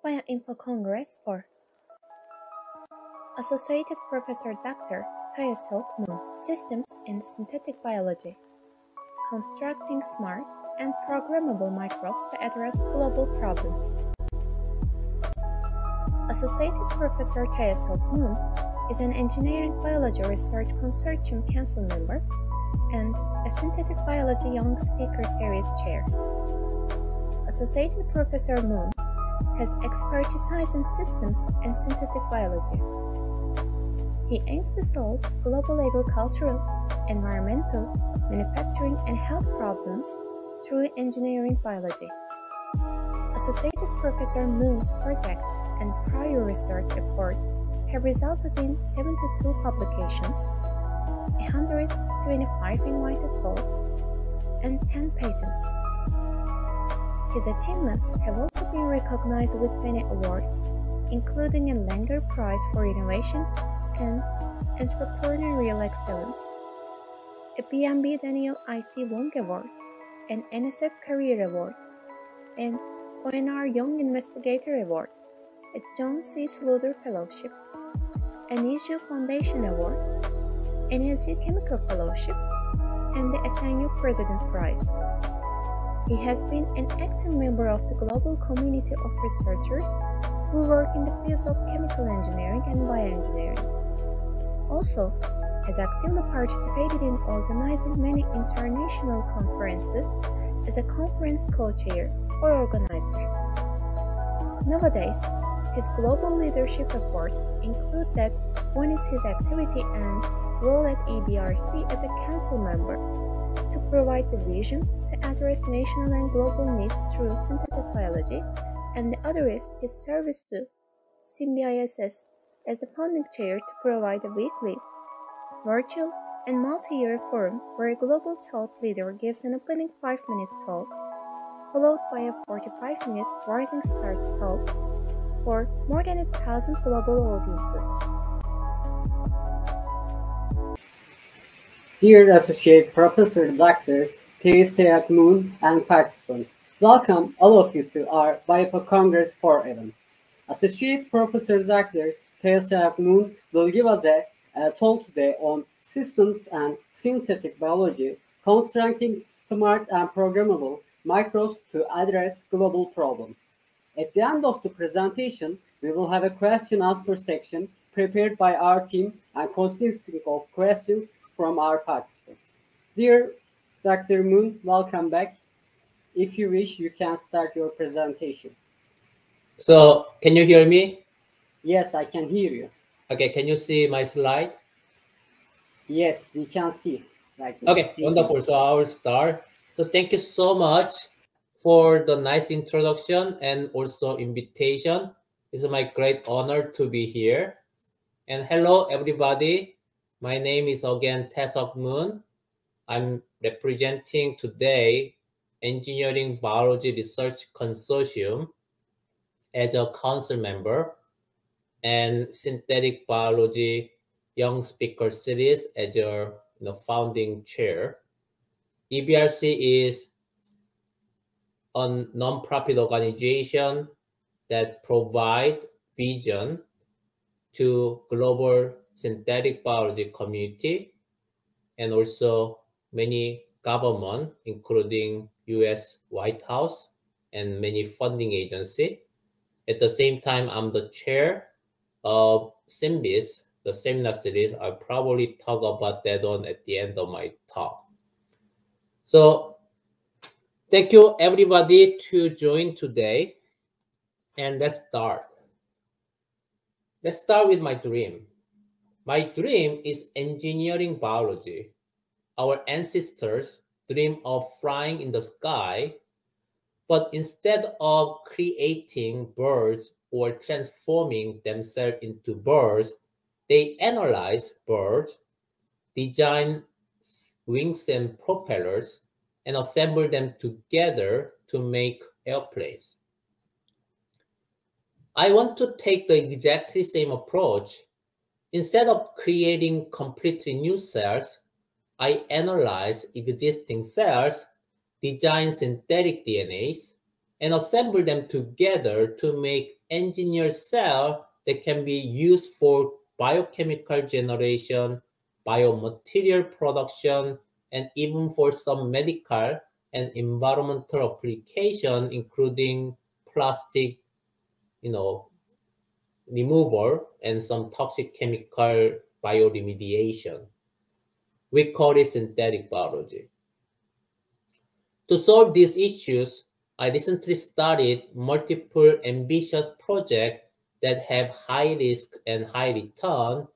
Bioinfocongress IV. Associated Professor Dr. Tae Seok Moon, Systems in Synthetic Biology. Constructing Smart and Programmable Microbes to Address Global Problems. Associated Professor Tae Seok Moon is an Engineering Biology Research Consortium Council member and a Synthetic Biology Young Speaker Series Chair. Associated Professor Moon has expertise in systems and synthetic biology. He aims to solve global agricultural, environmental, manufacturing, and health problems through engineering biology. Associated Professor Moon's projects and prior research efforts have resulted in 72 publications, 125 invited talks, and 10 patents. His achievements have also been recognized with many awards, including a Langer Prize for Innovation and Entrepreneurial Excellence, a BNB Daniel I.C. Wong Award, an NSF Career Award, an ONR Young Investigator Award, a John C. Slaughter Fellowship, an ISU Foundation Award, an LG Chemical Fellowship, and the SNU President Prize. He has been an active member of the global community of researchers who work in the fields of chemical engineering and bioengineering. Also, has actively participated in organizing many international conferences as a conference co-chair or organizer. Nowadays, his global leadership efforts include that one is his activity and role at EBRC as a council member to provide the vision to address national and global needs through synthetic biology, and the other is his service to SymBISS as the founding chair to provide a weekly, virtual, and multi-year forum where a global thought leader gives an opening 5-minute talk, followed by a 45-minute Rising Stars talk for more than 1,000 global audiences. Dear Associate Professor Dr. Tae Seok Moon and participants, welcome all of you to our Bioinfocongress IV event. Associate Professor Dr. Tae Seok Moon will give us a talk today on systems and synthetic biology, constructing smart and programmable microbes to address global problems. At the end of the presentation, we will have a question-answer section prepared by our team and consisting of questions from our participants. Dear Dr. Moon, welcome back. If you wish, you can start your presentation. So, can you hear me? Yes, I can hear you. Okay, can you see my slide? Yes, we can see. Okay, wonderful. So I will start. So thank you so much for the nice introduction and also invitation. It's my great honor to be here. And hello, everybody. My name is again Tae Seok Moon. I'm representing today Engineering Biology Research Consortium as a council member and Synthetic Biology Young Speaker Series as a founding chair. EBRC is a non-profit organization that provides vision to global synthetic biology community and also many government, including US White House and many funding agency. At the same time, I'm the chair of SymBIS, the seminar series. I'll probably talk about that one at the end of my talk. So thank you everybody to join today, and let's start. Let's start with my dream. My dream is engineering biology. Our ancestors dream of flying in the sky, but instead of creating birds or transforming themselves into birds, they analyze birds, design wings and propellers, and assemble them together to make airplanes. I want to take the exactly same approach. Instead of creating completely new cells, I analyze existing cells, design synthetic DNAs, and assemble them together to make engineered cell that can be used for biochemical generation, biomaterial production, and even for some medical and environmental application, including plastic, removal and some toxic chemical bioremediation. We call it synthetic biology. To solve these issues, I recently started multiple ambitious projects that have high risk and high return,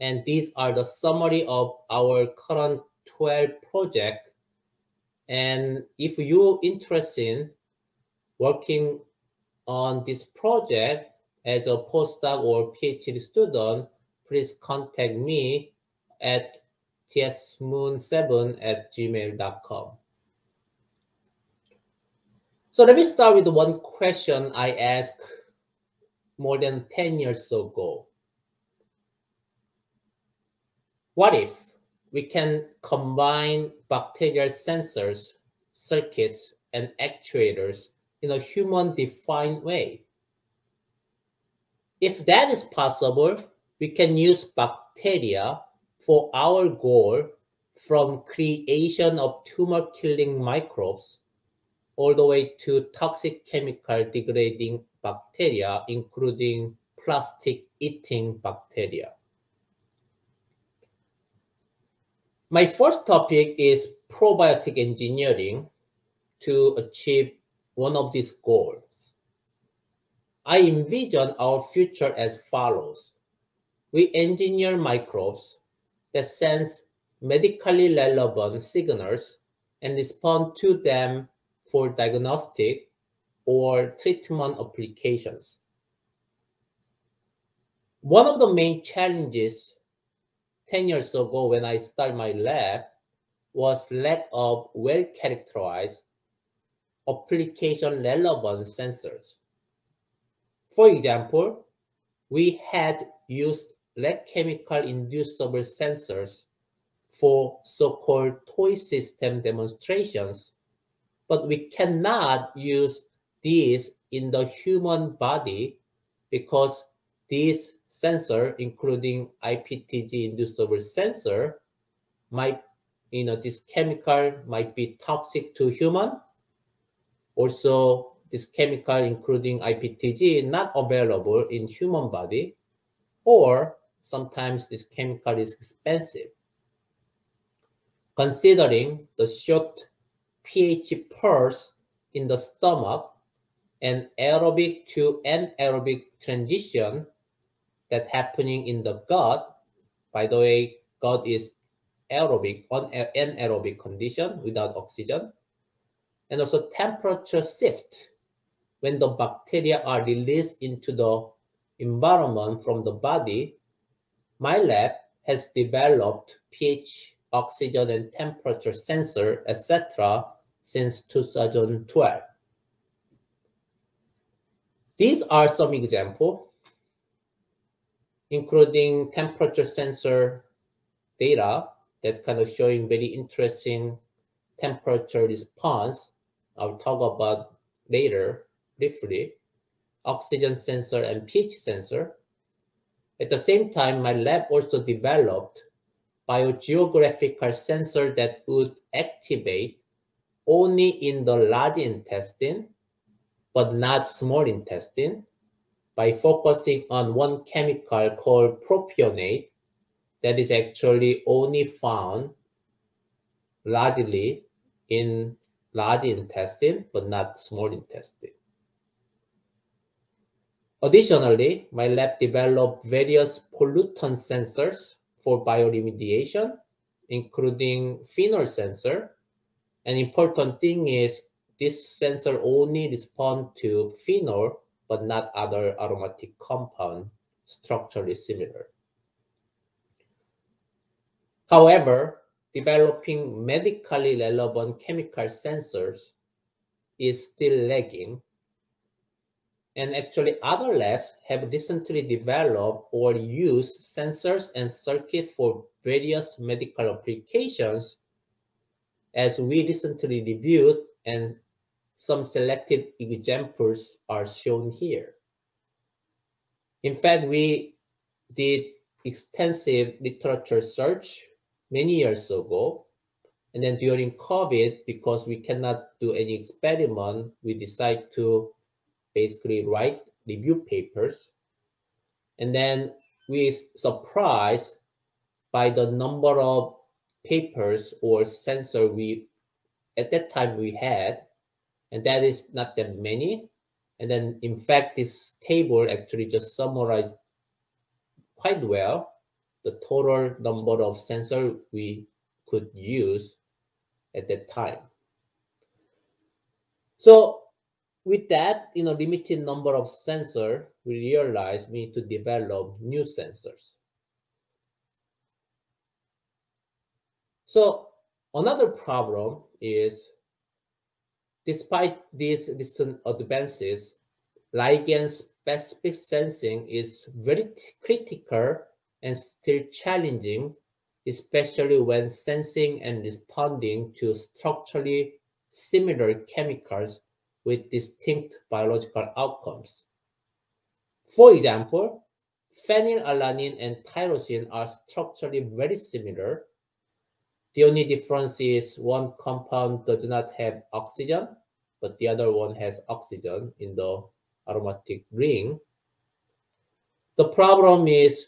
and these are the summary of our current 12 projects. And if you're interested in working on this project as a postdoc or PhD student, please contact me at tsmoon7@gmail.com. So let me start with one question I asked more than 10 years ago. What if we can combine bacterial sensors, circuits, and actuators in a human-defined way? If that is possible, we can use bacteria for our goal, from creation of tumor-killing microbes all the way to toxic chemical degrading bacteria, including plastic-eating bacteria. My first topic is probiotic engineering to achieve one of these goals. I envision our future as follows. We engineer microbes that sense medically relevant signals and respond to them for diagnostic or treatment applications. One of the main challenges 10 years ago when I started my lab was lack of well-characterized application-relevant sensors. For example, we had used lab chemical inducible sensors for so-called toy system demonstrations, but we cannot use these in the human body because these sensors, including IPTG inducible sensor, this chemical might be toxic to human. Also, this chemical, including IPTG, not available in human body, or sometimes this chemical is expensive. Considering the short pH pulse in the stomach and aerobic to anaerobic transition that happening in the gut. By the way, gut is anaerobic condition without oxygen. And also temperature shift when the bacteria are released into the environment from the body. My lab has developed pH, oxygen, and temperature sensor, etc. since 2012. These are some examples, including temperature sensor data that's kind of showing very interesting temperature response. I'll talk about later briefly. Oxygen sensor and pH sensor. At the same time, my lab also developed biogeographical sensor that would activate only in the large intestine, but not small intestine, by focusing on one chemical called propionate that is actually only found largely in large intestine, but not small intestine. Additionally, my lab developed various pollutant sensors for bioremediation, including phenol sensor. An important thing is this sensor only responds to phenol, but not other aromatic compound structurally similar. However, developing medically relevant chemical sensors is still lagging. And actually, other labs have recently developed or used sensors and circuits for various medical applications, as we recently reviewed, and some selected examples are shown here. In fact, we did extensive literature search many years ago. And then during COVID, because we cannot do any experiment, we decided to basically write review papers. And then we surprised by the number of papers or sensor we at that time we had, and that is not that many. And then in fact, this table actually just summarized quite well the total number of sensor we could use at that time. So with that, limited number of sensor, we realized we need to develop new sensors. So another problem is, despite these recent advances, ligand-specific sensing is very critical and still challenging, especially when sensing and responding to structurally similar chemicals with distinct biological outcomes. For example, phenylalanine and tyrosine are structurally very similar. The only difference is one compound does not have oxygen, but the other one has oxygen in the aromatic ring. The problem is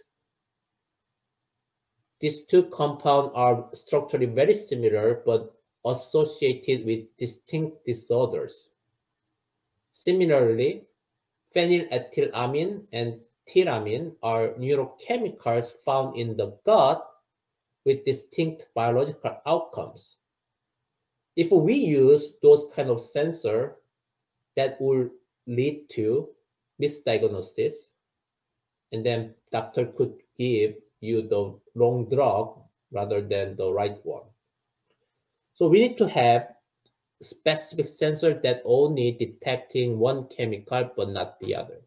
these two compounds are structurally very similar, but associated with distinct disorders. Similarly, phenylethylamine and tyramine are neurochemicals found in the gut with distinct biological outcomes. If we use those kind of sensor, that will lead to misdiagnosis, and then doctor could give you the wrong drug rather than the right one. So we need to have specific sensor that only detecting one chemical but not the other.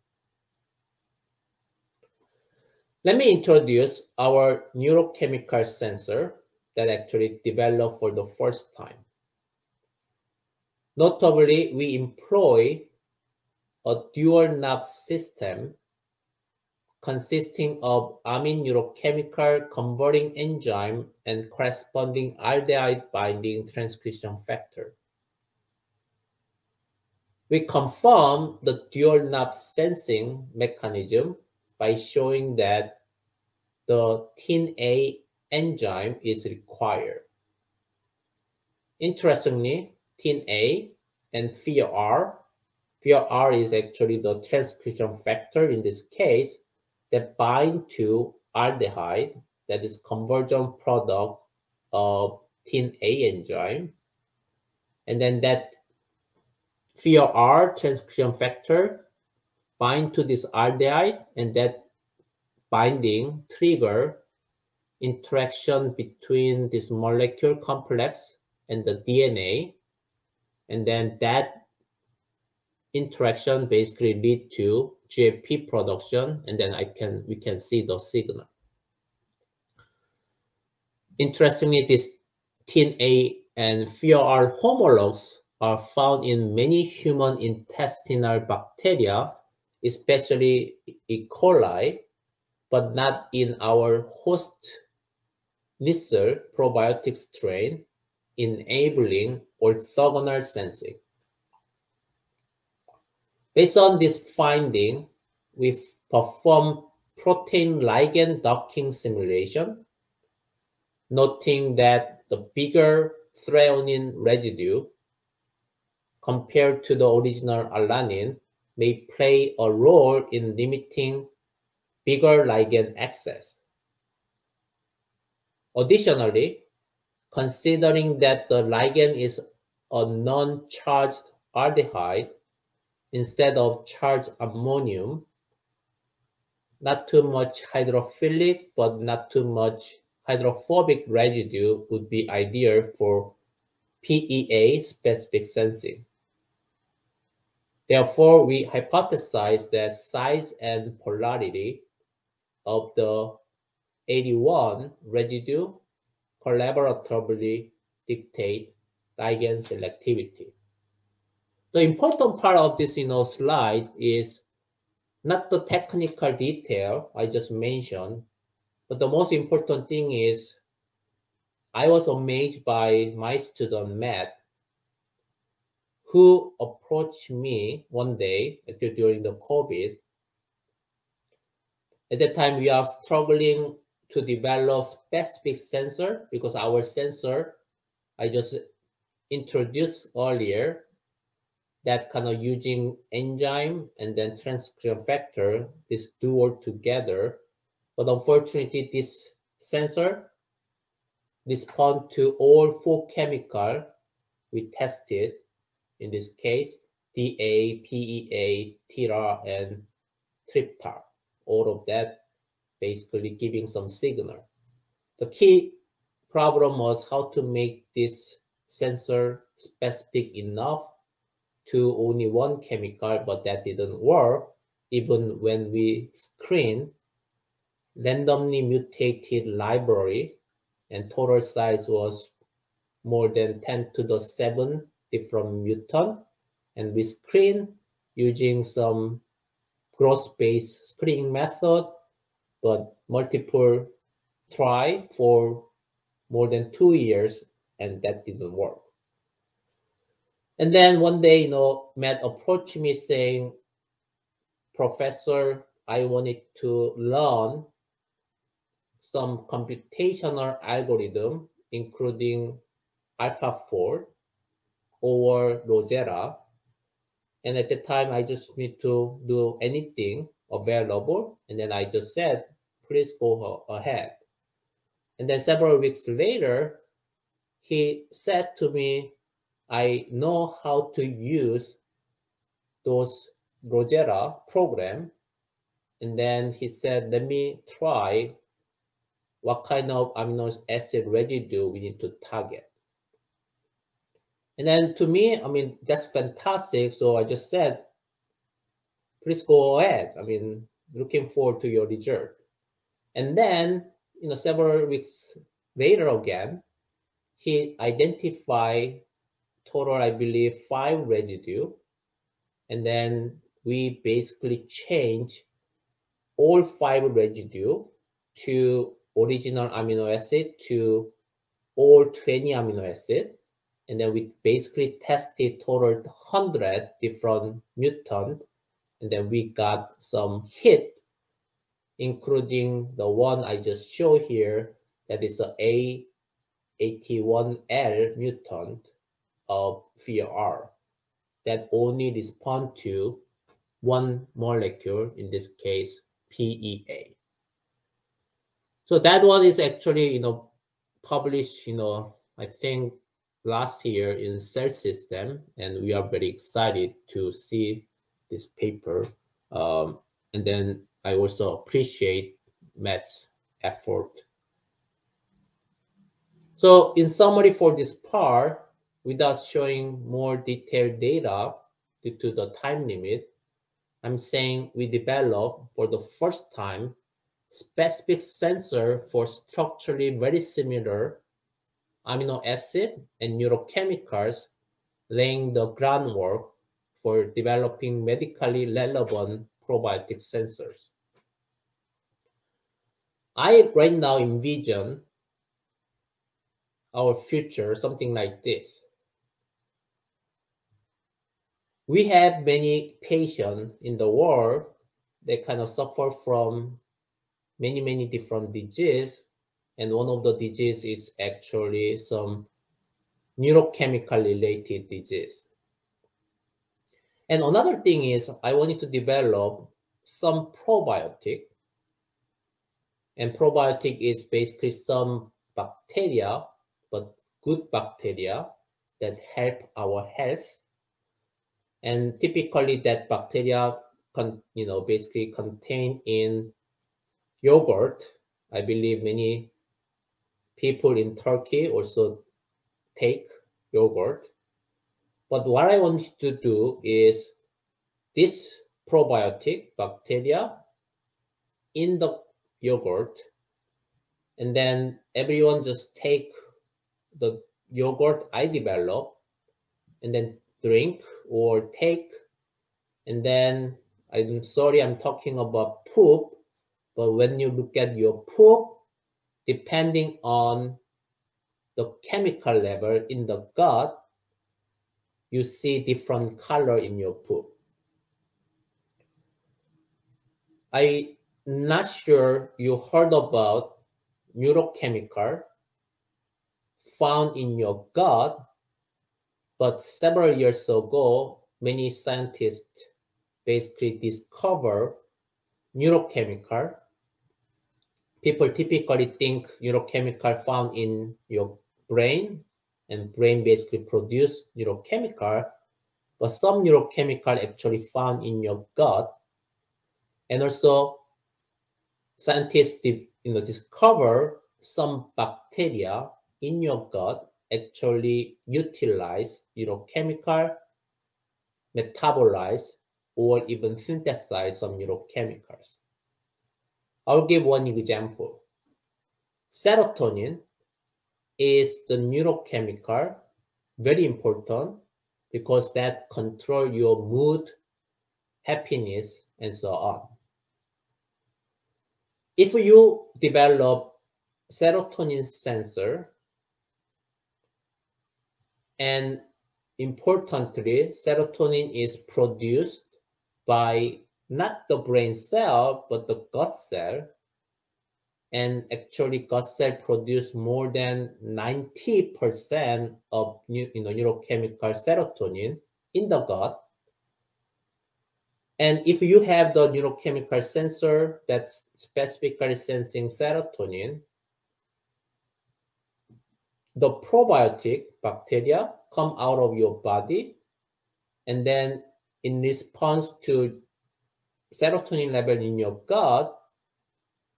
Let me introduce our neurochemical sensor that actually developed for the first time. Notably, we employ a dual knob system consisting of amine neurochemical converting enzyme and corresponding aldehyde binding transcription factor. We confirm the dual knob sensing mechanism by showing that the TIN-A enzyme is required. Interestingly, TIN-A and FIR is actually the transcription factor in this case that bind to aldehyde, that is conversion product of TIN-A enzyme. And then that FIR transcription factor bind to this aldehyde, and that binding trigger interaction between this molecule complex and the DNA, and then that interaction basically lead to GFP production, and then we can see the signal. Interestingly, this TIN-A and FIR homologs are found in many human intestinal bacteria, especially E. coli, but not in our host Nisser probiotic strain, enabling orthogonal sensing. Based on this finding, we performed protein ligand docking simulation, noting that the bigger threonine residue compared to the original alanine may play a role in limiting bigger ligand access. Additionally, considering that the ligand is a non-charged aldehyde instead of charged ammonium, not too much hydrophilic but not too much hydrophobic residue would be ideal for PEA specific sensing. Therefore, we hypothesize that size and polarity of the 81 residue collaboratively dictate ligand selectivity. The important part of this slide is not the technical detail I just mentioned, but the most important thing is I was amazed by my student Matt, who approached me one day actually during the COVID. At that time, we are struggling to develop specific sensor because our sensor, I just introduced earlier, that kind of using enzyme and then transcription factor, this duo together. But unfortunately, this sensor respond to all 4 chemical we tested, in this case, DA, PEA, TIRA, and tryptar. All of that basically giving some signal. The key problem was how to make this sensor specific enough to only one chemical, but that didn't work. Even when we screen randomly mutated library, and total size was more than 10 to the 7 different mutant, and we screen using some growth-based screening method, but multiple try for more than 2 years, and that didn't work. And then one day, Matt approached me saying, "Professor, I wanted to learn some computational algorithm, including AlphaFold or Rosetta. And at the time, I just need to do anything available." And then I just said, "Please go ahead." And then several weeks later, he said to me, "I know how to use those Rosetta program." And then he said, "Let me try what kind of amino acid residue we need to target." And then to me, that's fantastic. So I just said, "Please go ahead. Looking forward to your result." And then, several weeks later again, he identified total, I believe, 5 residue. And then we basically changed all 5 residue to original amino acid to all 20 amino acid. And then we basically tested total 100 different mutant. And then we got some hit, including the one I just showed here, that is a A81L mutant of VRR that only respond to one molecule, in this case, PEA. So that one is actually, published, I think last year in Cell System, and we are very excited to see this paper. And then I also appreciate Matt's effort. So in summary for this part, without showing more detailed data due to the time limit, I'm saying we developed for the first time specific sensor for structurally very similar amino acid and neurochemicals, laying the groundwork for developing medically relevant probiotic sensors. I right now envision our future something like this. We have many patients in the world that kind of suffer from many different diseases, and one of the disease is actually some neurochemical related disease. And another thing is I wanted to develop some probiotic, and probiotic is basically some bacteria, but good bacteria that help our health. And typically that bacteria basically contained in yogurt. I believe many people in Turkey also take yogurt. But what I want to do is this probiotic bacteria in the yogurt, and then everyone just take the yogurt I develop and then drink or take, and then I'm sorry, I'm talking about poop, but when you look at your poop, depending on the chemical level in the gut, you see different color in your poop. I'm not sure you heard about neurochemical found in your gut, but several years ago, many scientists basically discover neurochemical. People typically think neurochemical found in your brain, and brain basically produce neurochemical, but some neurochemical actually found in your gut. And also scientists discover some bacteria in your gut actually utilize neurochemical, metabolize, or even synthesize some neurochemicals. I'll give one example. Serotonin is the neurochemical, very important, because that control your mood, happiness, and so on. If you develop serotonin sensor, and importantly, serotonin is produced by not the brain cell, but the gut cell. And actually gut cell produce more than 90% of neurochemical serotonin in the gut. And if you have the neurochemical sensor that's specifically sensing serotonin, the probiotic bacteria come out of your body, and then in response to serotonin level in your gut,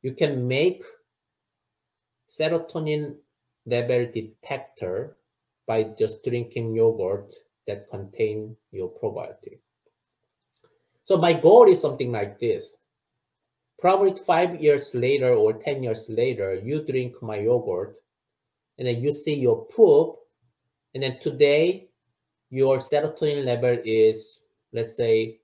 you can make serotonin level detector by just drinking yogurt that contain your probiotic. So my goal is something like this. Probably 5 years later or 10 years later, you drink my yogurt, and then you see your poop, and then today your serotonin level is, let's say,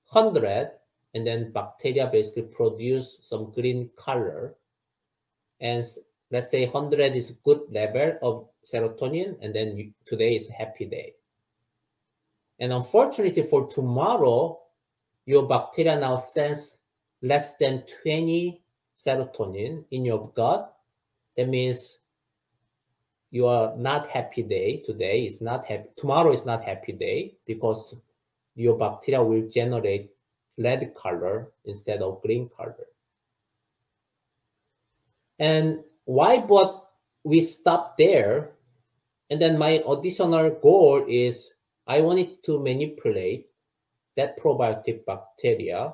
100, and then bacteria basically produce some green color, and let's say 100 is good level of serotonin, and then today is a happy day. And unfortunately for tomorrow, your bacteria now sense less than 20 serotonin in your gut. That means you are not happy day. Today is not happy. Tomorrow is not happy day because your bacteria will generate red color instead of green color. And why but we stop there? And then my additional goal is I wanted to manipulate that probiotic bacteria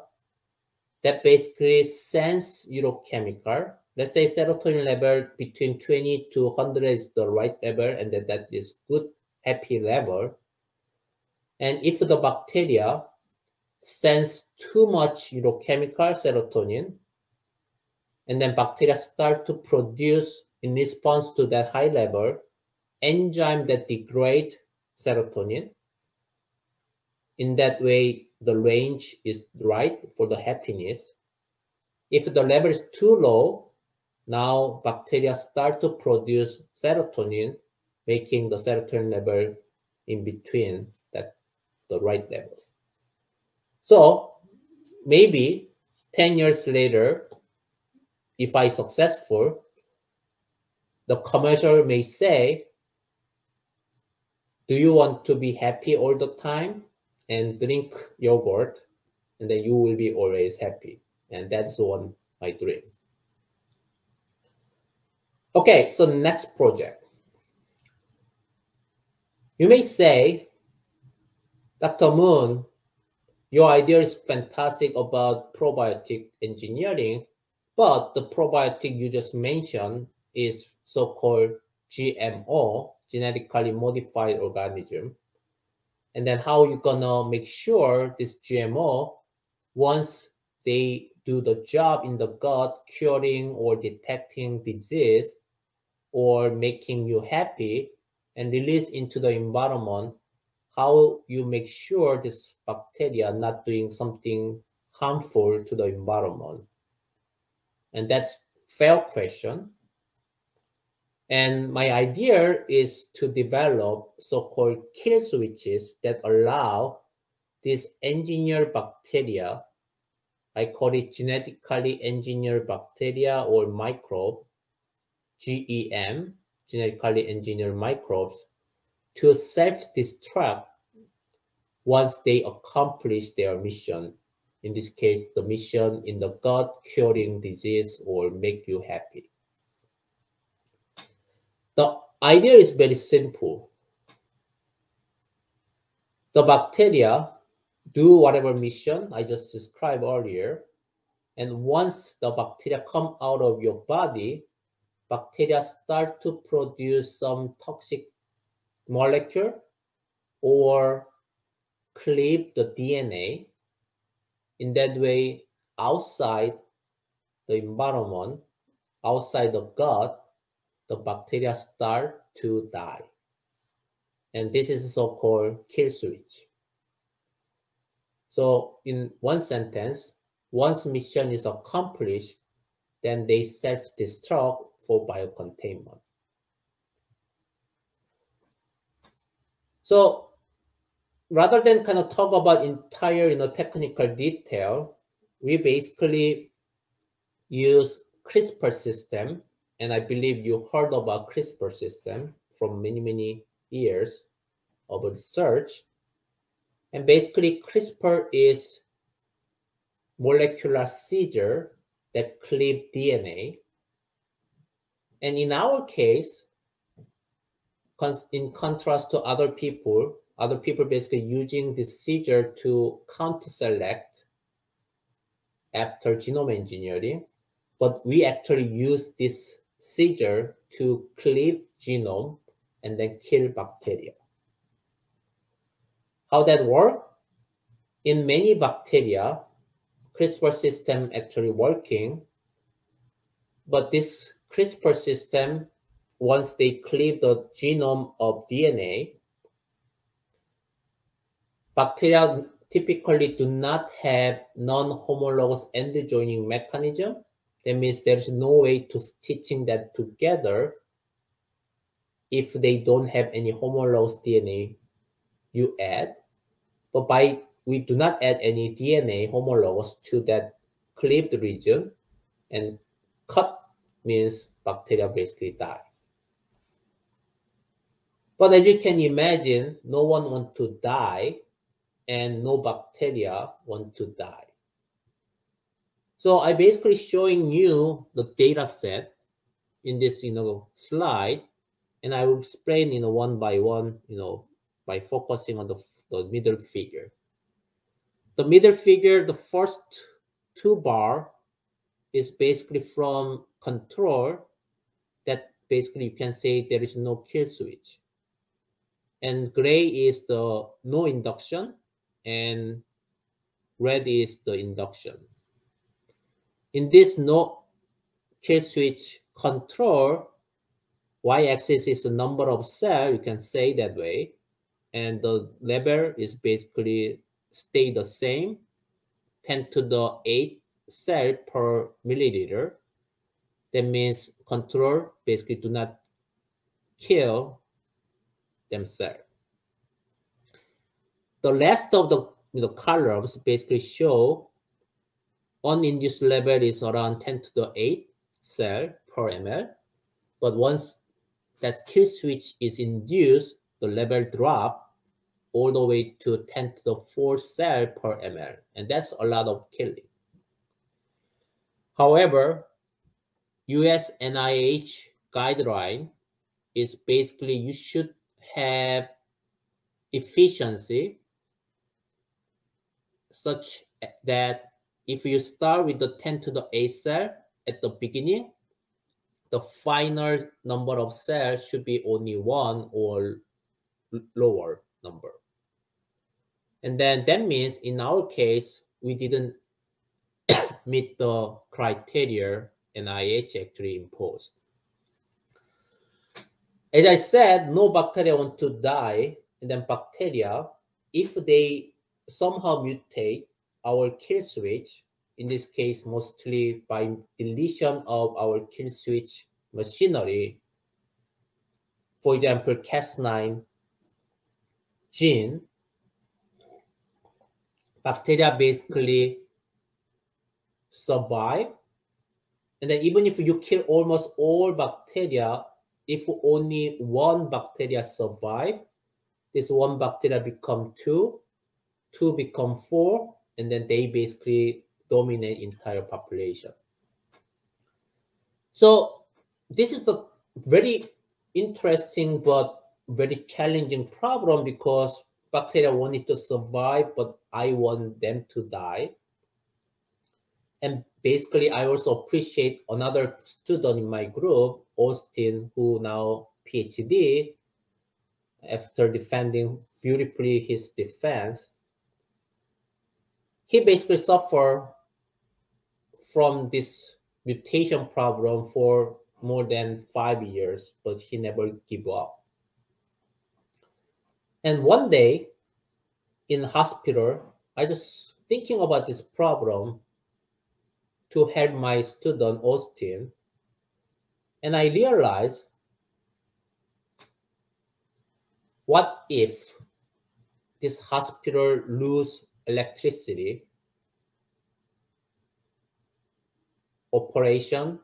that basically sense neurochemical. Let's say serotonin level between 20 to 100 is the right level, and that is good, happy level. And if the bacteria sense too much neurochemical serotonin, and then bacteria start to produce, in response to that high level, enzyme that degrade serotonin. In that way, the range is right for the happiness. If the level is too low, now bacteria start to produce serotonin, making the serotonin level in between that the right level. So maybe 10 years later, if I'm successful, the commercial may say, do you want to be happy all the time and drink yogurt, and then you will be always happy? And that's one my dream. Okay, so next project. You may say, Dr. Moon, your idea is fantastic about probiotic engineering, but the probiotic you just mentioned is so-called GMO, genetically modified organism. And then how you gonna make sure this GMO, once they do the job in the gut, curing or detecting disease or making you happy and release into the environment, how you make sure this bacteria not doing something harmful to the environment. And that's fair question. And my idea is to develop so-called kill switches that allow these engineered bacteria, I call it genetically engineered bacteria or microbe, GEM, genetically engineered microbes, to self-destruct once they accomplish their mission. In this case, the mission in the gut, curing disease or make you happy. The idea is very simple. The bacteria do whatever mission I just described earlier. And once the bacteria come out of your body, bacteria start to produce some toxic molecule or cleave the DNA. In that way, outside the environment, outside the gut, the bacteria start to die. And this is so-called kill switch. So in one sentence, once mission is accomplished, then they self-destruct for biocontainment. So rather than kind of talk about entire technical detail, we basically use CRISPR system. And I believe you heard about CRISPR system from many years of research. And basically CRISPR is molecular scissor that cleave DNA. And in our case, in contrast to other people basically using this scissor to counter-select after genome engineering, but we actually use this scissor to cleave genome and then kill bacteria. How that works? In many bacteria, CRISPR system actually working, but this CRISPR system, once they cleave the genome of DNA, bacteria typically do not have non-homologous end joining mechanism. That means there's no way to stitching that together if they don't have any homologous DNA you add. But we do not add any DNA homologous to that cleaved region, and cut means bacteria basically die. But as you can imagine, no one wants to die and no bacteria want to die. So I basically showing you the data set in this slide, and I will explain one by one by focusing on the middle figure. The middle figure, the first two bar is basically from control, that basically you can say there is no kill switch. And gray is the no induction, and red is the induction. In this no kill switch control, y-axis is the number of cells, you can say that way, and the level is basically stay the same, 10 to the 8 cell per milliliter. That means control basically do not kill themselves. The rest of the columns basically show uninduced level is around 10 to the 8 cell per ml. But once that kill switch is induced, the level drop all the way to 10 to the 4 cell per ml. And that's a lot of killing. However, US NIH guideline is basically you should have efficiency such that if you start with the 10 to the 8 cell at the beginning, the final number of cells should be only 1 or lower number. And then that means in our case, we didn't meet the criteria NIH actually imposed. As I said, no bacteria want to die and then bacteria, if they somehow mutate our kill switch, in this case, mostly by deletion of our kill switch machinery, for example, Cas9 gene, bacteria basically survive. And then even if you kill almost all bacteria, if only one bacteria survive, this one bacteria become two become four, and then they basically dominate entire population. So this is a very interesting but very challenging problem, because bacteria wanted to survive, but I want them to die. And basically, I also appreciate another student in my group, Austin, who now PhD, after defending beautifully his defense, he basically suffered from this mutation problem for more than 5 years, but he never gave up. And one day in hospital, I just thinking about this problem to help my student Austin, and I realized, what if this hospital lose electricity, operation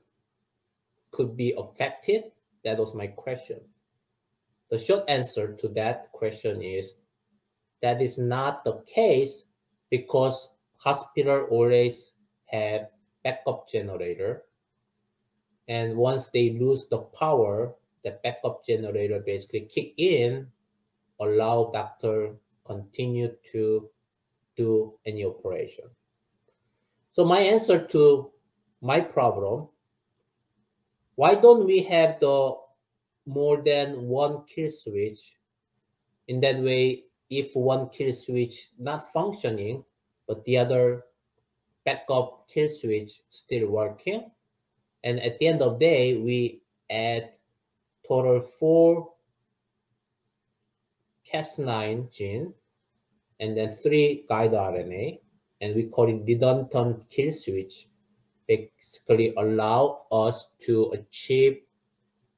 could be affected? That was my question. The short answer to that question is that is not the case, because hospital always have backup generator, and once they lose the power, the backup generator basically kick in, allow doctor continue to do any operation. So my answer to my problem, why don't we have the more than one kill switch? In that way, if one kill switch not functioning, but the other backup kill switch still working, and at the end of the day, we add total 4 Cas9 gene, and then 3 guide RNA, and we call it redundant kill switch, basically allow us to achieve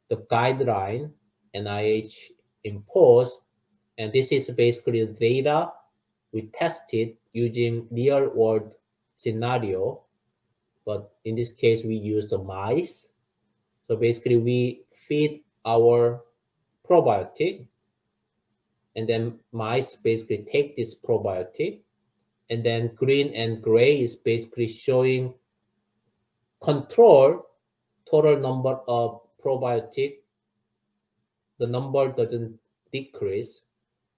the guideline NIH imposed. And this is basically the data we tested using real world scenario, but in this case we use the mice. So basically we feed our probiotic, and then mice basically take this probiotic, and then green and gray is basically showing control total number of probiotic. The number doesn't decrease,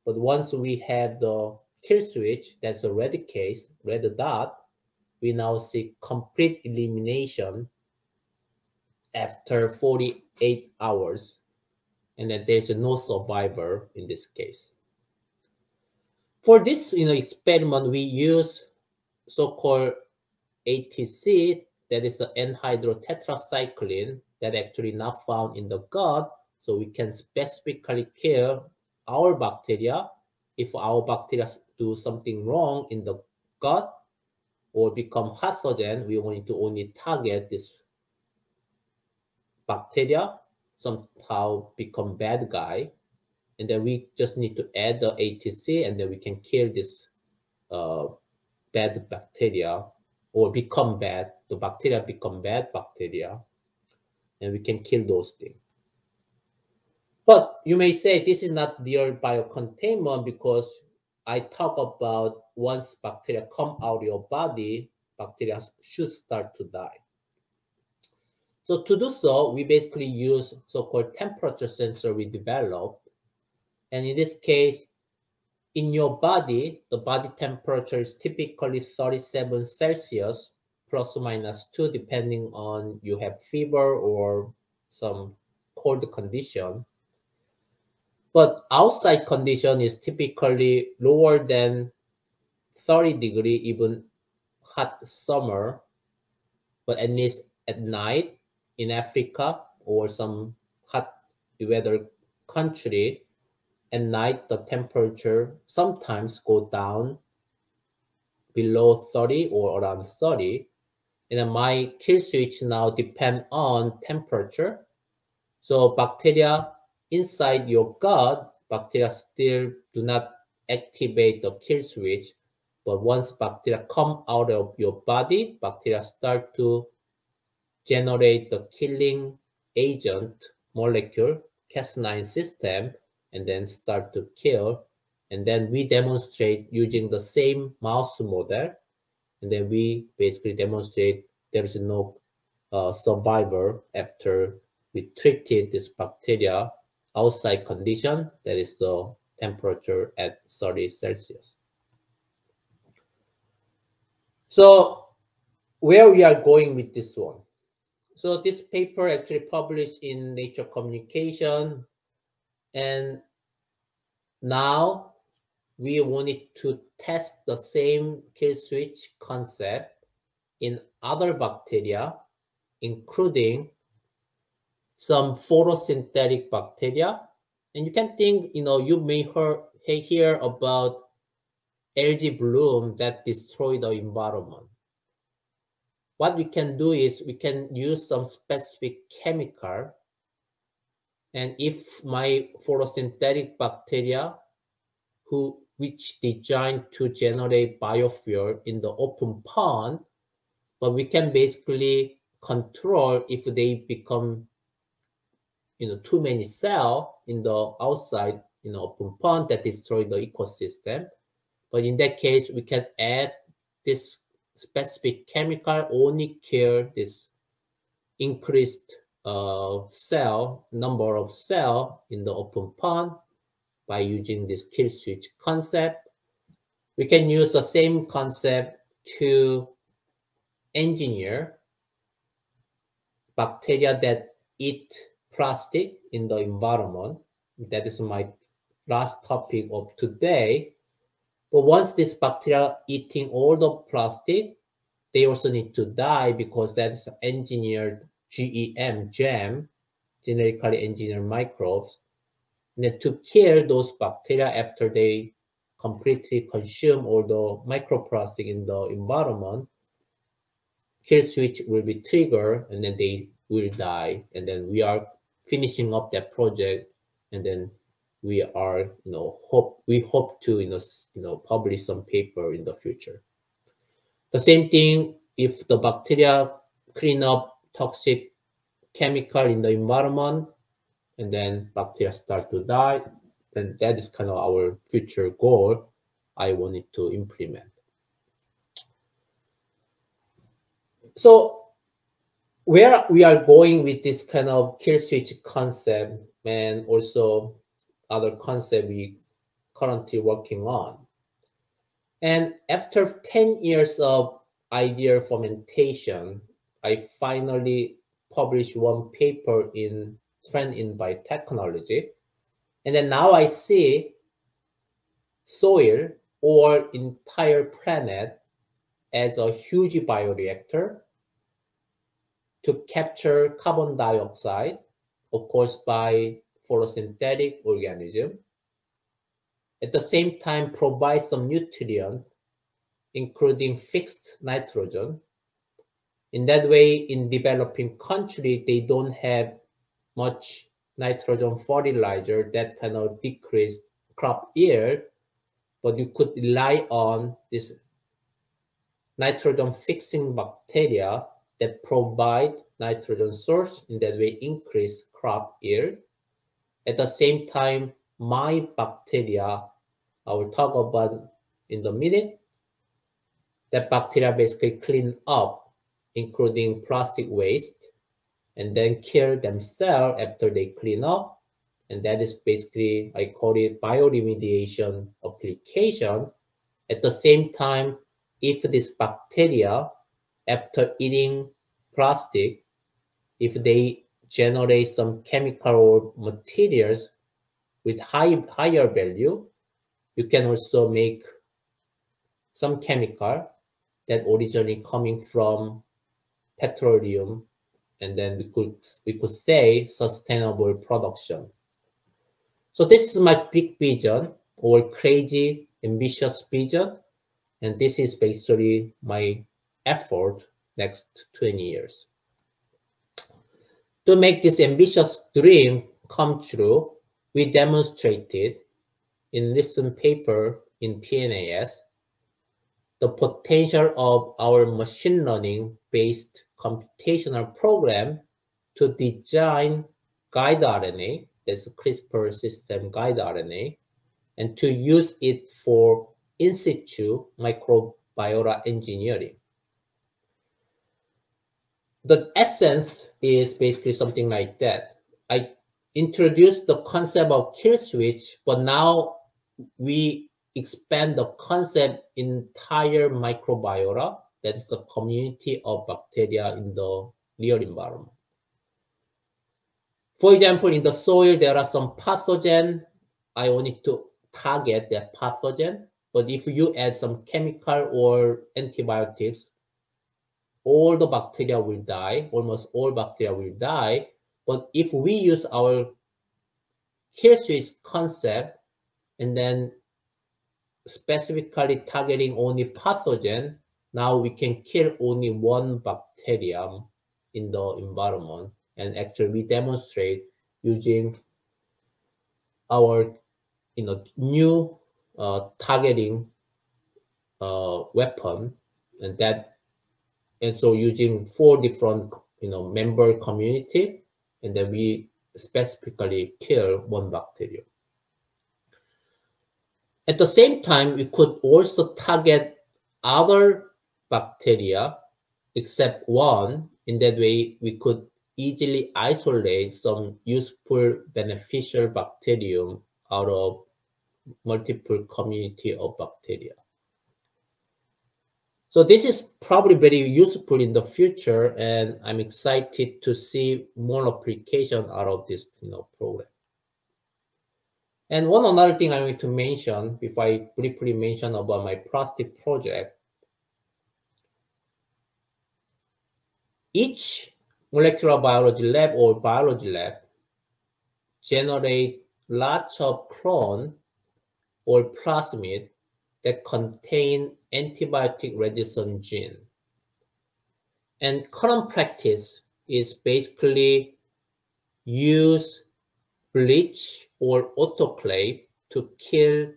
but once we have the kill switch, that's a red case, red dot, we now see complete elimination after 48 hours, and then there's no survivor in this case. For this experiment, we use so-called ATC, that is the N-hydrotetracycline, that actually not found in the gut, so we can specifically kill our bacteria. If our bacteria do something wrong in the gut or become pathogen, we want to only target this bacteria, somehow become bad guy, and then we just need to add the ATC, and then we can kill this bad bacteria, or become bad, the bacteria become bad bacteria, and we can kill those things. But you may say this is not real biocontainment, because I talk about once bacteria come out of your body, bacteria should start to die. So to do so, we basically use so-called temperature sensor we developed. And in this case, in your body, the body temperature is typically 37 Celsius plus or minus 2, depending on you have fever or some cold condition. But outside condition is typically lower than 30 degree, even hot summer, but at least at night in Africa or some hot weather country, at night the temperature sometimes go down below 30 or around 30. And then my kill switch now depend on temperature. So bacteria inside your gut, bacteria still do not activate the kill switch. But once bacteria come out of your body, bacteria start to generate the killing agent molecule, Cas9 system, and then start to kill. And then we demonstrate using the same mouse model. And then we basically demonstrate there is no survivor after we treated this bacteria outside condition, that is the temperature at 30 Celsius. So where we are going with this one? So this paper actually published in Nature Communication, and now we wanted to test the same kill switch concept in other bacteria, including some photosynthetic bacteria. And you can think, you may hear about algae bloom that destroy the environment. What we can do is we can use some specific chemical, and if my photosynthetic bacteria which designed to generate biofuel in the open pond, but we can basically control if they become too many cells in the outside open pond that destroy the ecosystem. But in that case, we can add this specific chemical, only kill this increased number of cell in the open pond by using this kill switch concept. We can use the same concept to engineer bacteria that eat plastic in the environment. That is my last topic of today. But once this bacteria eating all the plastic, they also need to die because that is engineered GEM, genetically engineered microbes. And then to kill those bacteria after they completely consume all the microplastic in the environment, kill switch will be triggered and then they will die. And then we are finishing up that project, and then we are, hope to, publish some paper in the future. The same thing if the bacteria clean up toxic chemical in the environment, and then bacteria start to die, then that is kind of our future goal I wanted to implement. So where we are going with this kind of kill switch concept, and also other concept we currently working on. And after 10 years of idea fermentation, I finally published one paper in Trend in Biotechnology. And then now I see soil or entire planet as a huge bioreactor to capture carbon dioxide, of course, by photosynthetic organism. At the same time, provide some nutrient, including fixed nitrogen. In that way, in developing country, they don't have much nitrogen fertilizer that kind of decrease crop yield, but you could rely on this nitrogen fixing bacteria that provide nitrogen source, in that way increase crop yield. At the same time, my bacteria, I will talk about in a minute, that bacteria basically clean up, including plastic waste, and then kill themselves after they clean up. And that is basically, I call it bioremediation application. At the same time, if this bacteria, after eating plastic, if they generate some chemical or materials with higher value, you can also make some chemical that originally coming from petroleum, and then we could say sustainable production. So this is my big vision, or crazy, ambitious vision. And this is basically my effort next 20 years. To make this ambitious dream come true, we demonstrated in recent paper in PNAS the potential of our machine learning-based computational program to design guide RNA, that's CRISPR system guide RNA, and to use it for in situ microbiota engineering. The essence is basically something like that. I introduced the concept of kill switch, but now we expand the concept entire microbiota, that's the community of bacteria in the real environment. For example, in the soil, there are some pathogen. I wanted to target that pathogen, but if you add some chemical or antibiotics, all the bacteria will die, almost all bacteria will die. But if we use our kill switch concept and then specifically targeting only pathogen, now we can kill only one bacterium in the environment. And actually we demonstrate using our new targeting weapon, and so using 4 different member community, and then we specifically kill one bacterium. At the same time, we could also target other bacteria except one. In that way, we could easily isolate some useful beneficial bacterium out of multiple community of bacteria. So this is probably very useful in the future, and I'm excited to see more application out of this program. And one another thing I want to mention before I briefly mention about my plastic project. Each molecular biology lab or biology lab generate lots of clone or plasmid that contain antibiotic resistant gene. And current practice is basically use bleach or autoclave to kill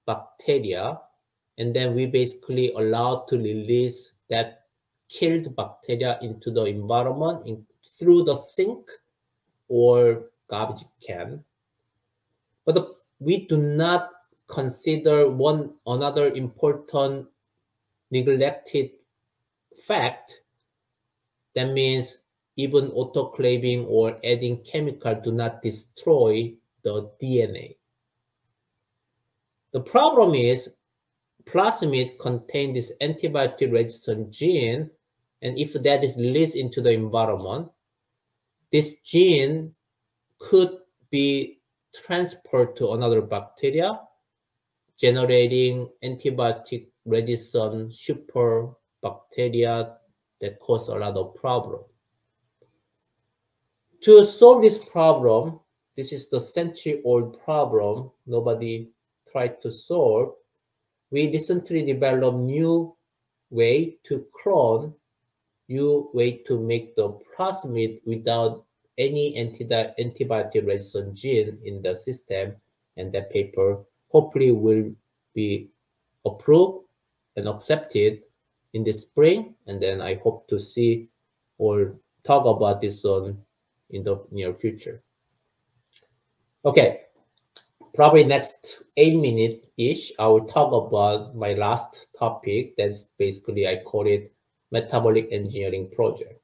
bacteria, and then we basically allow to release that killed bacteria into the environment through the sink or garbage can. But we do not consider another important neglected fact. That means even autoclaving or adding chemical do not destroy the DNA. The problem is plasmid contain this antibiotic resistant gene, and if that is released into the environment, this gene could be transferred to another bacteria, generating antibiotic resistant super bacteria that cause a lot of problem. To solve this problem, this is the century-old problem nobody tried to solve. We recently developed new way to clone, new way to make the plasmid without any antibiotic resistant gene in the system, and that paper hopefully will be approved and accepted in the spring, and then I hope to see or talk about this one in the near future. Okay, probably next 8 minutes-ish, I will talk about my last topic. That's basically, I call it metabolic engineering project.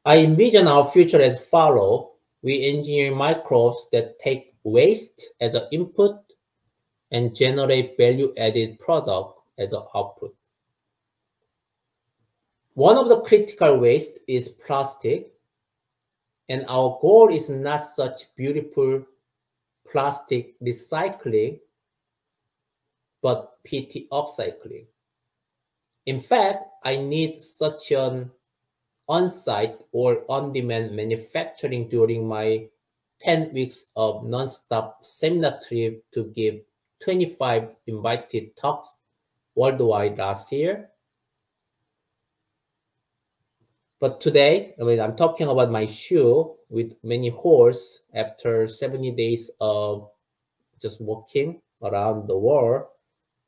I envision our future as follows. We engineer microbes that take waste as an input and generate value-added product as an output. One of the critical waste is plastic, and our goal is not such beautiful plastic recycling, but PT upcycling. In fact, I need such an on-site or on-demand manufacturing during my 10 weeks of non-stop seminar trip to give 25 invited talks worldwide last year. But today, I'm talking about my shoe with many holes after 70 days of just walking around the world.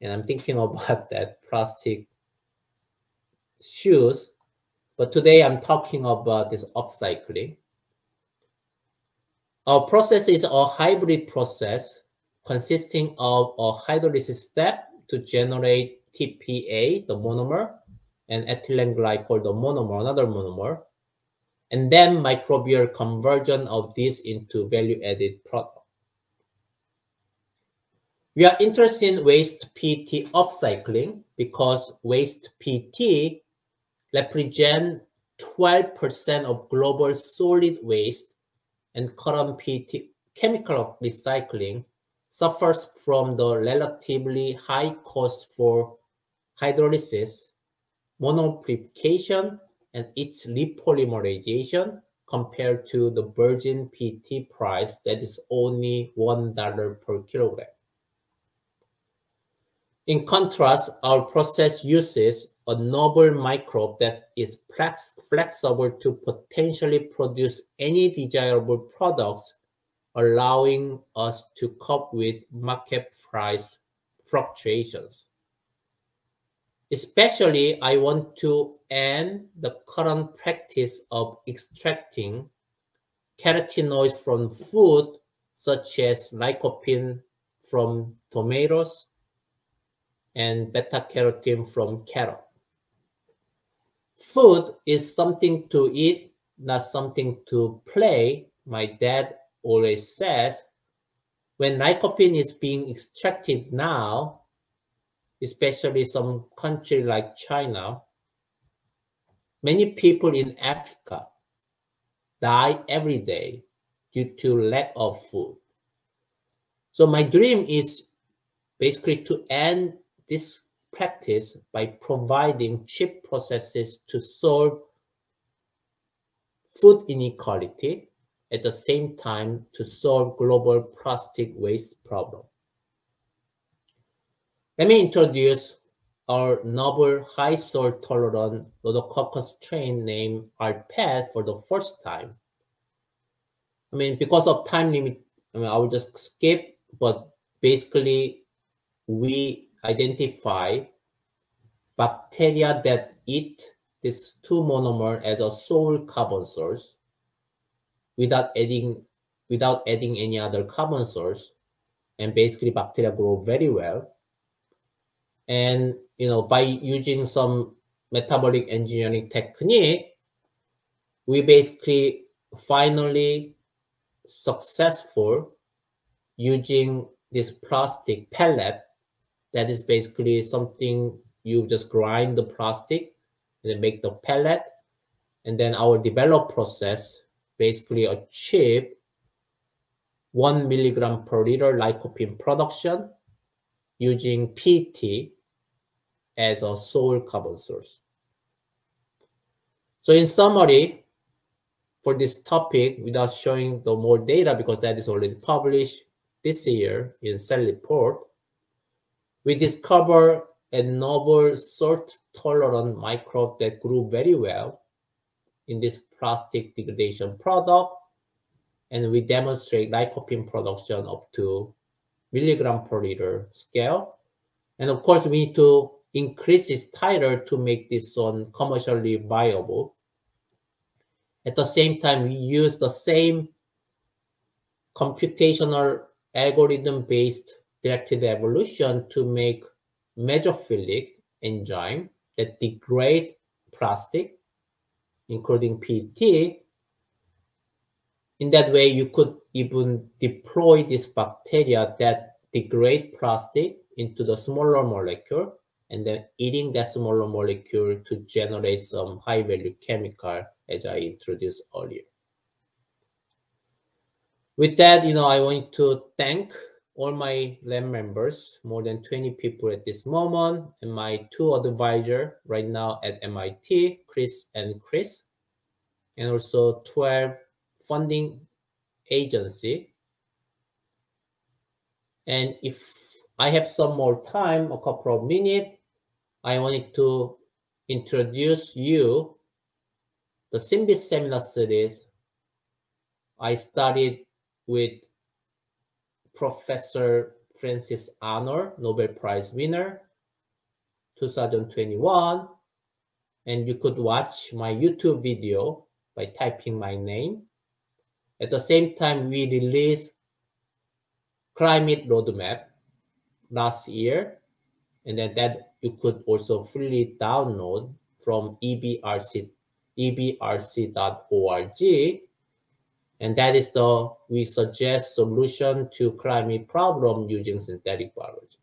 And I'm thinking about that plastic shoes. But today I'm talking about this upcycling. Our process is a hybrid process consisting of a hydrolysis step to generate TPA, the monomer, and ethylene glycol, the monomer, another monomer, and then microbial conversion of this into value-added product. We are interested in waste PT upcycling because waste PT represents 12% of global solid waste, and current PT chemical recycling suffers from the relatively high cost for hydrolysis, monopurification, and its repolymerization compared to the virgin PT price that is only $1 per kilogram. In contrast, our process uses a novel microbe that is flexible to potentially produce any desirable products, allowing us to cope with market price fluctuations. Especially, I want to end the current practice of extracting carotenoids from food, such as lycopene from tomatoes and beta-carotene from carrot. Food is something to eat, not something to play, my dad always says. When lycopene is being extracted now, especially some country like China, many people in Africa die every day due to lack of food. So my dream is basically to end this practice by providing cheap processes to solve food inequality, at the same time to solve global plastic waste problem. Let me introduce our novel high salt tolerant Rhodococcus strain named RPET for the first time. Because of time limit, I will just skip, but basically we identify bacteria that eat this 2 monomer as a sole carbon source without adding any other carbon source, and basically bacteria grow very well. And by using some metabolic engineering technique, we basically finally successful using this plastic pellet. That is basically something you just grind the plastic and then make the pellet. And then our developed process basically achieve 1 milligram per liter lycopene production using PT as a sole carbon source. So in summary, for this topic, without showing the more data because that is already published this year in Cell Report, we discover a novel salt-tolerant microbe that grew very well in this plastic degradation product, and we demonstrate lycopene production up to milligram per liter scale. And of course, we need to increase its titer to make this one commercially viable. At the same time, we use the same computational algorithm-based directed evolution to make mesophilic enzyme that degrade plastic, including PT. In that way, you could even deploy this bacteria that degrade plastic into the smaller molecule, and then eating that smaller molecule to generate some high-value chemical, as I introduced earlier. With that, I want to thank all my lab members, more than 20 people at this moment, and my 2 advisors right now at MIT, Chris and Chris, and also 12 funding agency. And if I have some more time, a couple of minutes, I wanted to introduce you the SYMBIS seminar series I started with Professor Francis Arnold, Nobel Prize winner, 2021. And you could watch my YouTube video by typing my name. At the same time, we released Climate Roadmap last year, and then that you could also freely download from ebrc.org. And that is we suggest solution to climate problem using synthetic biology.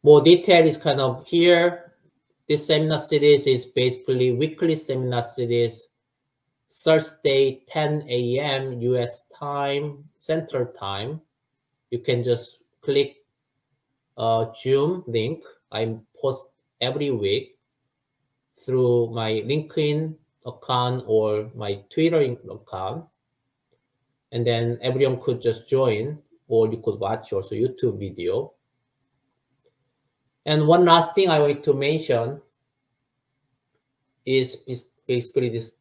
More detail is kind of here. This seminar series is basically weekly seminar series, Thursday, 10 a.m. US time, Central Time. You can just click Zoom link. I post every week through my LinkedIn account or my Twitter account. And then everyone could just join, or you could watch also YouTube video. And one last thing I want to mention is basically this,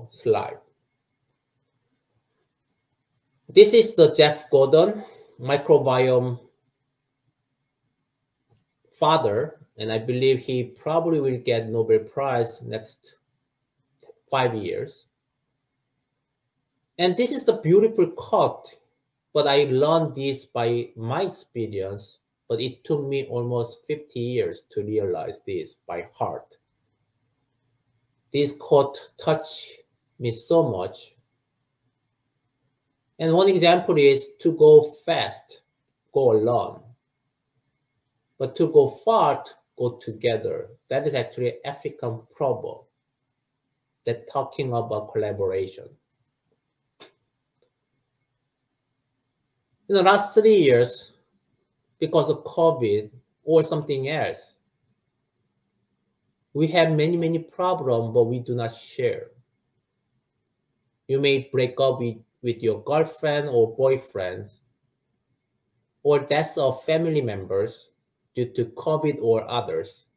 slide. This is the Jeff Gordon microbiome father, and I believe he probably will get Nobel Prize next 5 years. And this is the beautiful quote, but I learned this by my experience, but it took me almost 50 years to realize this by heart. This quote touched me so much. And one example is to go fast, go alone. But to go far, go together. That is actually an African proverb that talking about collaboration. In the last 3 years, because of COVID or something else, we have many problems, but we do not share. You may break up with your girlfriend or boyfriend, or deaths of family members due to COVID or others.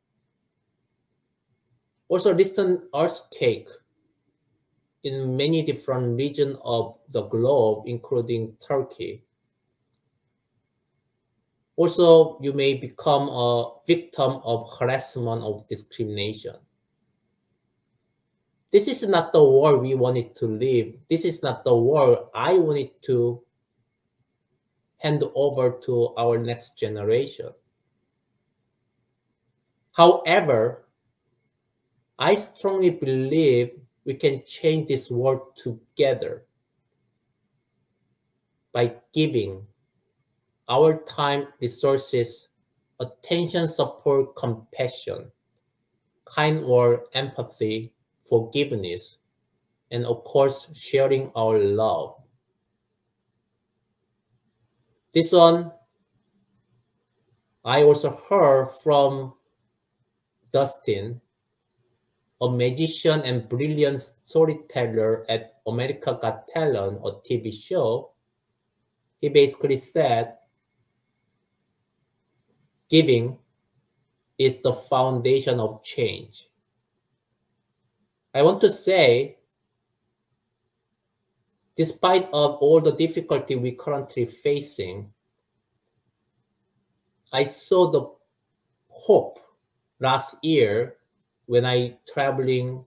Also, recent earthquake in many different regions of the globe, including Turkey. Also, you may become a victim of harassment or discrimination. This is not the world we wanted to live. This is not the world I wanted to hand over to our next generation. However, I strongly believe we can change this world together by giving our time, resources, attention, support, compassion, kind word, empathy, forgiveness, and of course, sharing our love. This one, I also heard from Dustin, a magician and brilliant storyteller at America Got Talent, a TV show. He basically said, giving is the foundation of change. I want to say, despite of all the difficulty we currently facing, I saw the hope last year when I traveling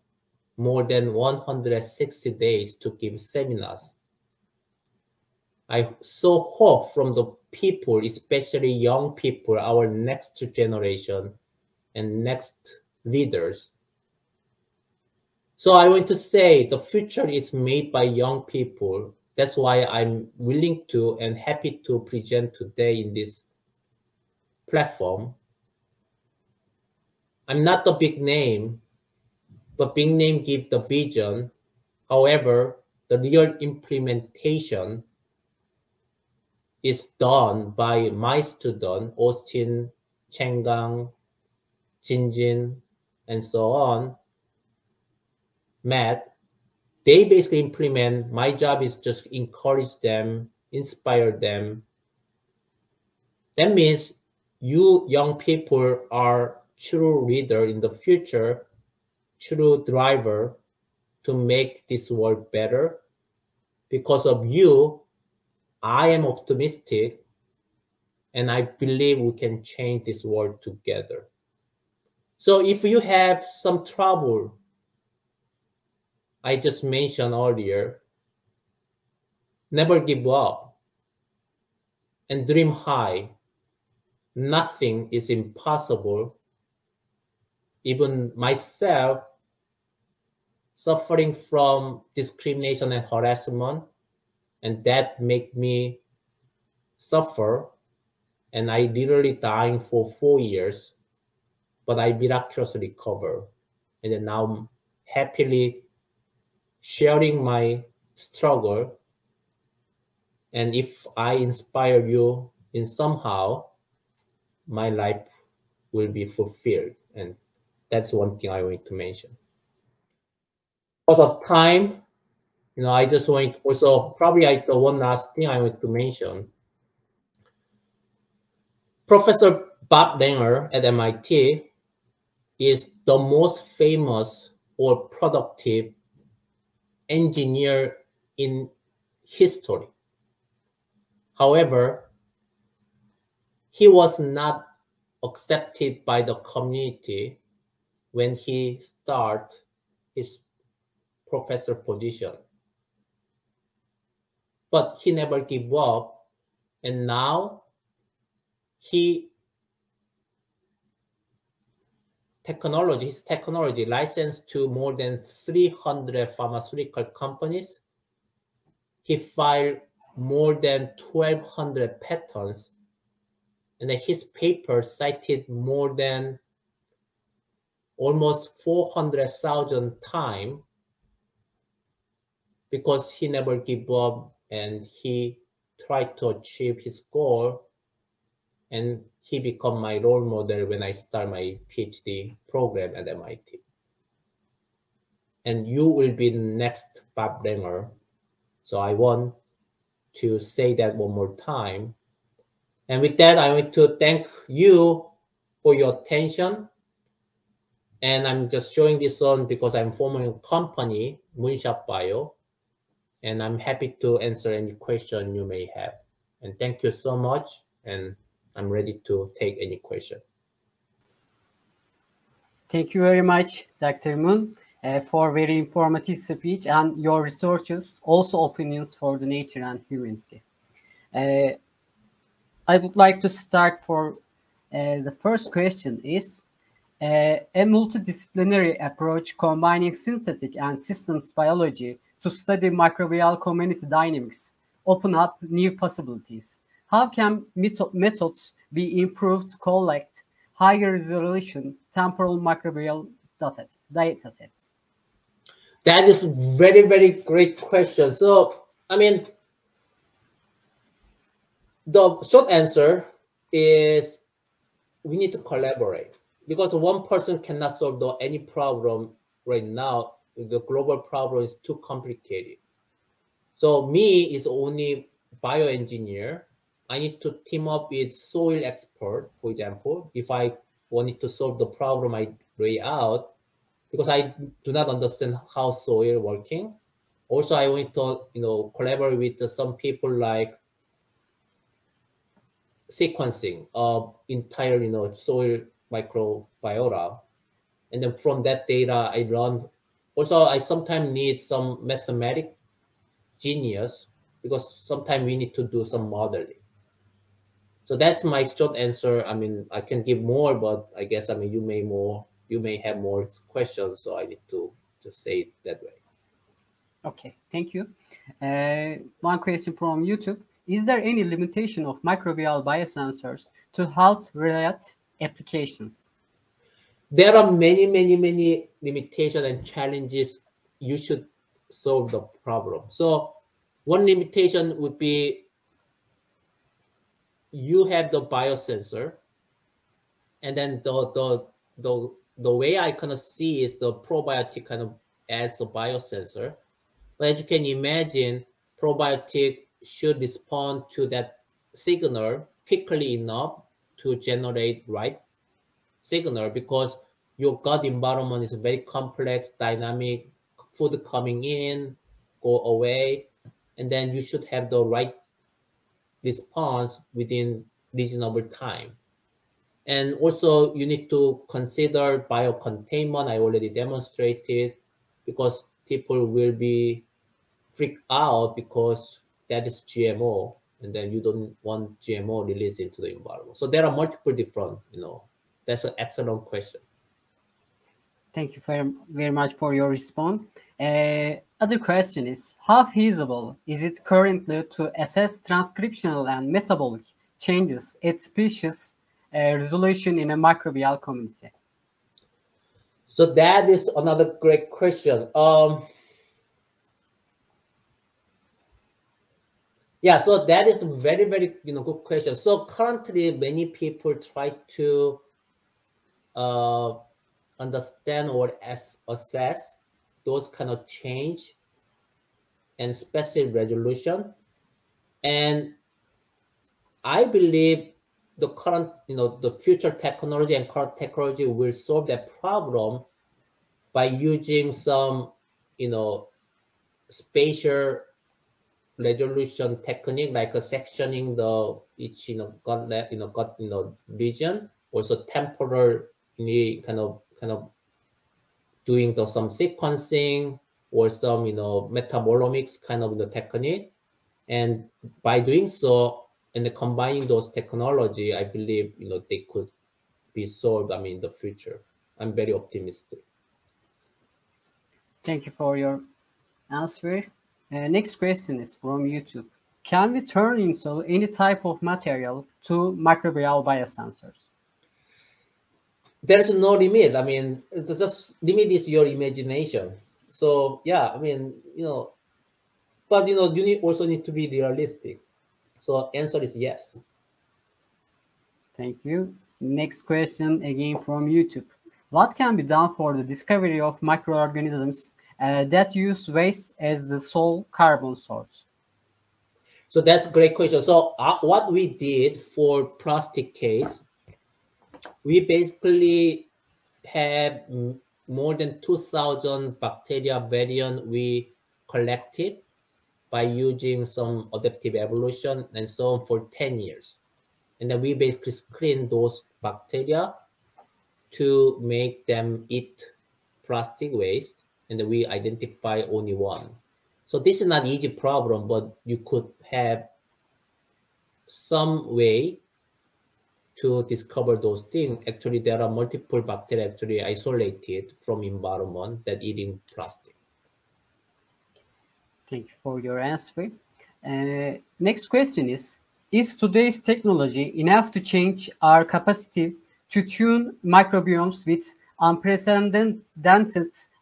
more than 160 days to give seminars. I saw hope from the people, especially young people, our next generation and next leaders. So I want to say the future is made by young people. That's why I'm willing to and happy to present today in this platform. I'm not the big name, but big name give the vision. However, the real implementation is done by my student, Austin, Chenggang, Jinjin, and so on, Matt, they basically implement. My job is just encourage them, inspire them. That means you young people are true leader in the future, true driver to make this world better. Because of you, I am optimistic and I believe we can change this world together. So if you have some trouble, I just mentioned earlier, never give up and dream high. Nothing is impossible. Even myself, suffering from discrimination and harassment, and that make me suffer, and I literally dying for 4 years, but I miraculously recover, and then now I'm happily sharing my struggle. And if I inspire you in somehow, my life will be fulfilled, and that's one thing I want to mention. Because of time, I just want also probably the one last thing I want to mention. Professor Bob Langer at MIT is the most famous or productive engineer in history. However, he was not accepted by the community when he started his professor position. But he never gave up, and now his technology licensed to more than 300 pharmaceutical companies. He filed more than 1,200 patents, and his paper cited more than almost 400,000 times because he never gave up and he tried to achieve his goal, and he became my role model when I start my PhD program at MIT. And you will be the next Bob Langer. So I want to say that one more time. And with that, I want to thank you for your attention. And I'm just showing this on because I'm forming a company, Moonshot Bio, and I'm happy to answer any question you may have. And thank you so much. And I'm ready to take any question. Thank you very much, Dr. Moon, for very informative speech and your researches, also opinions for the nature and humanity. I would like to start for the first question is, a multidisciplinary approach combining synthetic and systems biology to study microbial community dynamics open up new possibilities. How can methods be improved to collect higher resolution temporal microbial data sets? That is very, very great question. So, I mean, the short answer is we need to collaborate, because one person cannot solve any problem right now. The global problem is too complicated. So me is only bioengineer. I need to team up with soil expert, for example, if I wanted to solve the problem I lay out, because I do not understand how soil working. Also, I want to, collaborate with some people like sequencing of entire, soil microbiota. And then from that data, I run. Also, I sometimes need some mathematic genius, because sometimes we need to do some modeling. So that's my short answer. I mean, I can give more, but I guess, you may have more questions, so I need to just say it that way. Okay, thank you. One question from YouTube. Is there any limitation of microbial biosensors to health-related applications? There are many limitations and challenges you should solve the problem. So one limitation would be you have the biosensor, and then the way I kind of see is the probiotic kind of as the biosensor. But as you can imagine, probiotic should respond to that signal quickly enough to generate right signal, because your gut environment is very complex, dynamic, food coming in, go away, and then you should have the right response within reasonable time. And also you need to consider biocontainment. I already demonstrated, because people will be freaked out because that is GMO, and then you don't want GMO released into the environment. So there are multiple different, that's an excellent question. Thank you very much for your response. Other question is, how feasible is it currently to assess transcriptional and metabolic changes at species resolution in a microbial community? So that is another great question. Yeah, so that is a very, very good question. So currently, many people try to understand or assess those kind of change and specific resolution. And I believe the current, the future technology and current technology will solve that problem by using some, spatial resolution technique, like sectioning the each gut region, also temporal kind of doing some sequencing or some metabolomics kind of the technique. And by doing so and combining those technology, I believe they could be solved in the future. I'm very optimistic. Thank you for your answer. Next question is from YouTube. Can we turn into any type of material to microbial biosensors? There's no limit. It's just limit is your imagination. So yeah, but you also need to be realistic. So answer is yes. Thank you. Next question again from YouTube. What can be done for the discovery of microorganisms that use waste as the sole carbon source? So that's a great question. So what we did for plastic case, we basically have more than 2,000 bacteria variant we collected by using some adaptive evolution and so on for 10 years. And then we basically screen those bacteria to make them eat plastic waste, and then we identify only one. So this is not an easy problem, but you could have some way to discover those things. Actually, there are multiple bacteria actually isolated from environment that eating plastic. Thank you for your answer. Next question is today's technology enough to change our capacity to tune microbiomes with unprecedented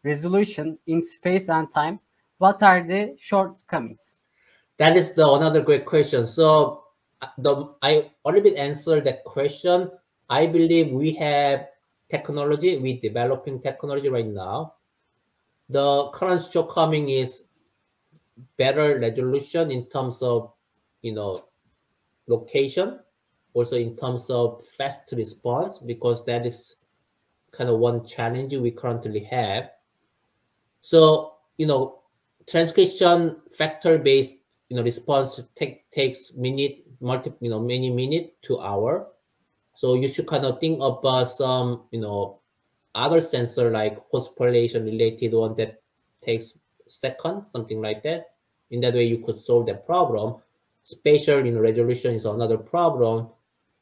resolution in space and time? What are the shortcomings? That is another great question. So I already answered that question. I believe we have technology, we're developing technology right now. The current shortcoming is better resolution in terms of, location, also in terms of fast response, because that is kind of one challenge we currently have. So, transcription factor-based, response takes many minutes to hour. So you should kind of think about some, other sensor like phosphorylation related one that takes seconds, something like that. In that way, you could solve the problem. Spatial resolution is another problem,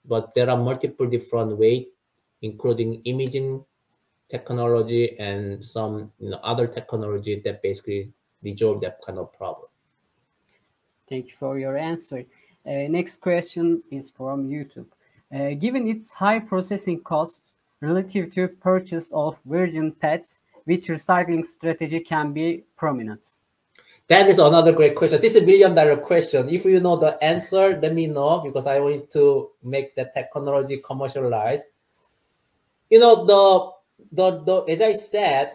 but there are multiple different ways, including imaging technology and some other technology that basically resolve that kind of problem. Thank you for your answer. Next question is from YouTube. Given its high processing costs relative to purchase of virgin pets, which recycling strategy can be prominent? That is another great question. This is $1 billion question. If you know the answer, let me know, because I want to make the technology commercialized. As I said,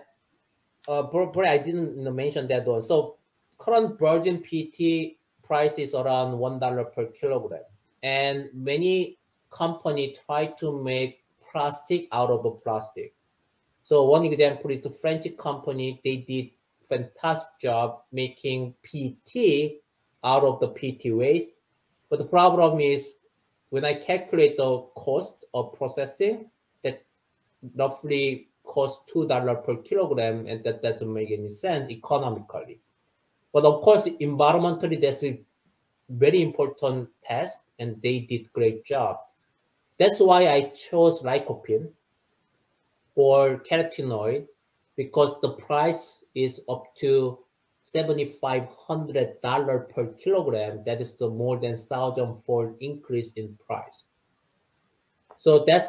probably I didn't mention that one. So current virgin PET price is around $1 per kilogram. And many companies try to make plastic out of the plastic. So one example is the French company. They did fantastic job making PET out of the PET waste. But the problem is when I calculate the cost of processing, that roughly costs $2 per kilogram, and that doesn't make any sense economically. But of course, environmentally, that's a very important task, and they did great job. That's why I chose lycopene or carotenoid, because the price is up to $7,500 per kilogram. That is the more than 1,000-fold increase in price. So that's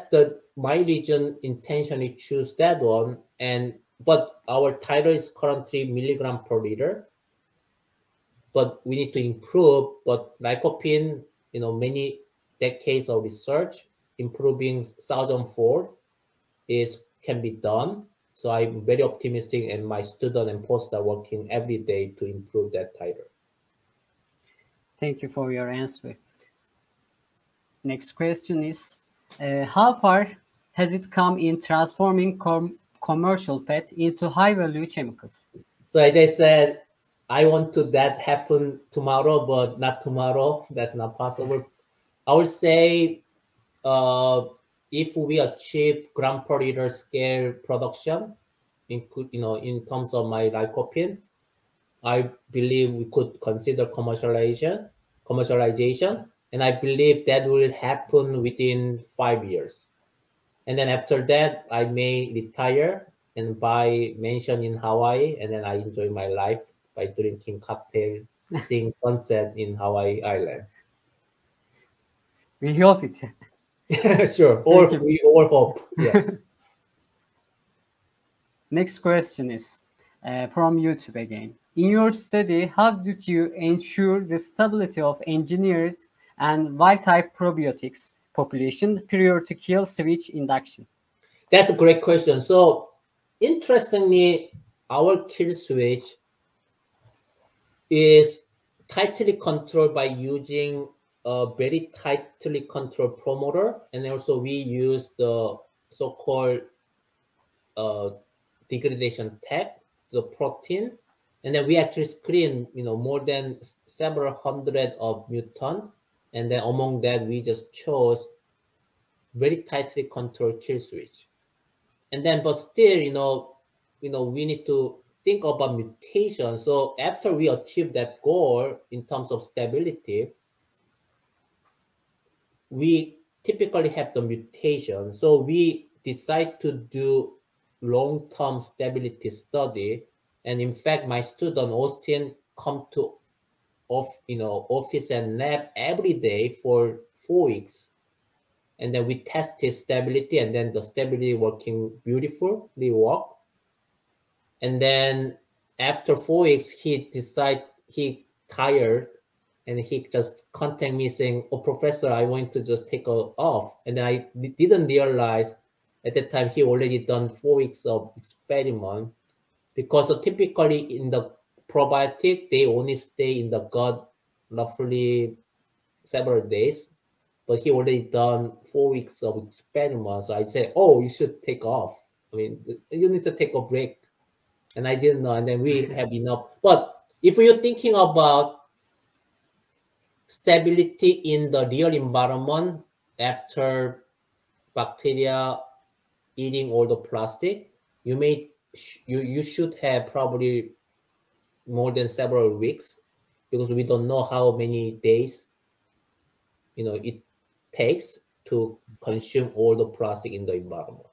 my reason intentionally choose that one. But our title is currently milligram per liter. But we need to improve. But lycopene, many decades of research improving 1,000-fold can be done. So I'm very optimistic, and my student and post are working every day to improve that title. Thank you for your answer. Next question is, how far has it come in transforming commercial PET into high-value chemicals? So as I said, I want that happen tomorrow, but not tomorrow. That's not possible. I would say if we achieve gram per liter scale production, in terms of my lycopene, I believe we could consider commercialization, and I believe that will happen within 5 years. And then after that, I may retire and buy mansion in Hawaii, and then I enjoy my life by drinking cocktail, seeing sunset in Hawaii Island. We hope it. Sure, we all hope, yes. Next question is from YouTube again. In your study, how did you ensure the stability of engineered and wild-type probiotics population prior to kill switch induction? That's a great question. So, interestingly, our kill switch is tightly controlled by using a very tightly controlled promoter, and also we use the so-called degradation tag, the protein, and then we actually screen more than several hundred of mutants, and then among that we just chose very tightly controlled kill switch. And then but still we need to think about mutation. So after we achieve that goal in terms of stability, we typically have the mutation. So we decide to do long-term stability study. And in fact, my student Austin come to office and lab every day for 4 weeks. And then we tested stability, and then the stability working beautifully work. And then after 4 weeks, he tired, and he just contact me saying, "Oh, professor, I want to just take off." And then I didn't realize at that time he already done 4 weeks of experiment, because typically in the probiotic, they only stay in the gut roughly several days, but he already done 4 weeks of experiment. So I said, "Oh, you should take off. I mean, you need to take a break." And I didn't know, and then we have enough. But if you're thinking about stability in the real environment after bacteria eating all the plastic, you should have probably more than several weeks, because we don't know how many days it takes to consume all the plastic in the environment.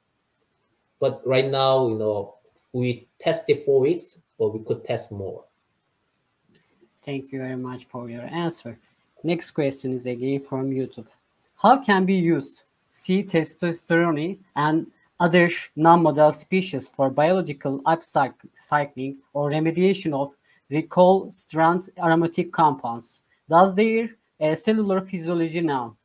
But right now, we tested 4 weeks, but we could test more. Thank you very much for your answer. Next question is again from YouTube. How can be used C. testosterone and other non-model species for biological upcycling or remediation of recalcitrant aromatic compounds? Does their cellular physiology known?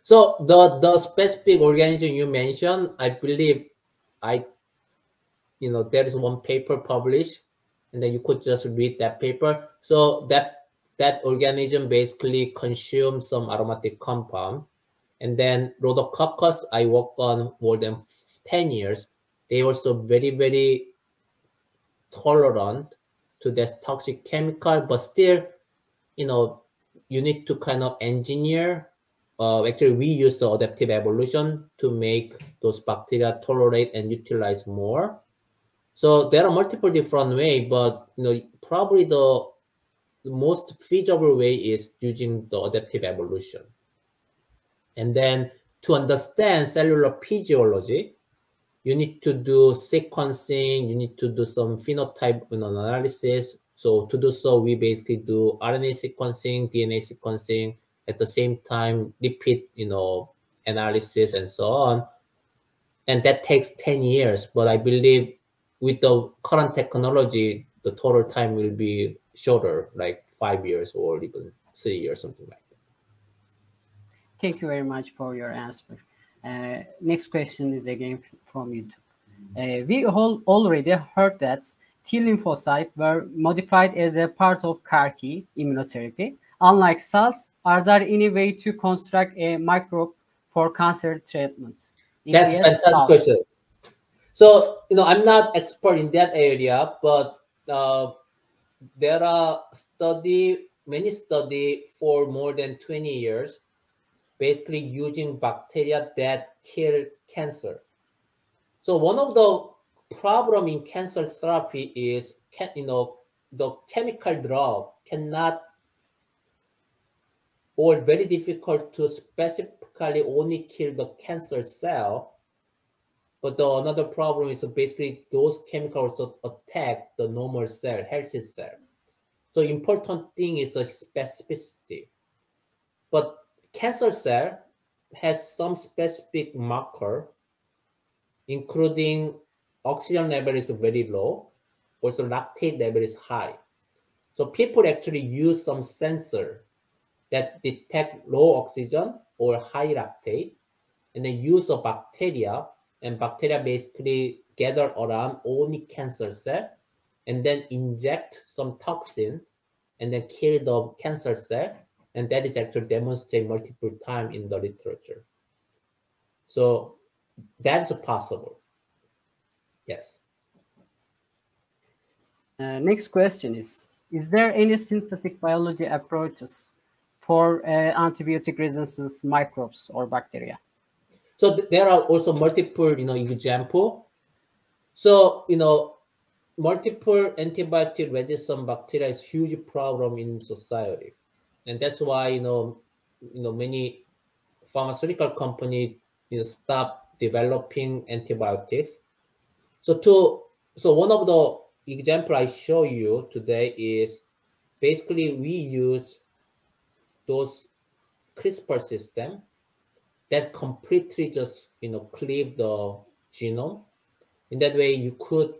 So the specific organism you mentioned, I believe there is one paper published and then you could just read that paper. So that organism basically consumes some aromatic compound. And then Rhodococcus, I worked on more than 10 years. They also very, very tolerant to that toxic chemical, but still, you know, you need to kind of engineer. Actually, we use the adaptive evolution to make those bacteria tolerate and utilize more. So there are multiple different ways, but you know, probably the most feasible way is using the adaptive evolution. And then to understand cellular physiology, you need to do sequencing, you need to do some phenotype analysis. So to do so, we basically do RNA sequencing, DNA sequencing, at the same time, lipid, analysis and so on. And that takes 10 years, but I believe with the current technology, the total time will be shorter, like 5 years or even 3 years, something like that. Thank you very much for your answer. Next question is again from YouTube. We all already heard that T lymphocytes were modified as a part of CAR-T immunotherapy. Unlike cells, are there any way to construct a microbe for cancer treatments? That's a fantastic question. So, I'm not expert in that area, but there are many studies for more than 20 years, basically using bacteria that kill cancer. So one of the problem in cancer therapy is, the chemical drug cannot, or very difficult to specifically only kill the cancer cell. But another problem is basically those chemicals that attack the normal cell, healthy cell. So important thing is the specificity. But cancer cell has some specific marker, including oxygen level is very low, also lactate level is high. So people actually use some sensor that detect low oxygen or high lactate, and then use a bacteria, and bacteria basically gather around only cancer cell, and then inject some toxin, and then kill the cancer cell, and that is actually demonstrated multiple times in the literature. So that's possible. Yes. Next question is there any synthetic biology approaches for antibiotic resistance microbes or bacteria? So there are also multiple, example. So, multiple antibiotic resistant bacteria is a huge problem in society. And that's why, many pharmaceutical companies, stop developing antibiotics. So one of the example I show you today is basically we use those CRISPR system that completely just, cleave the genome. In that way, you could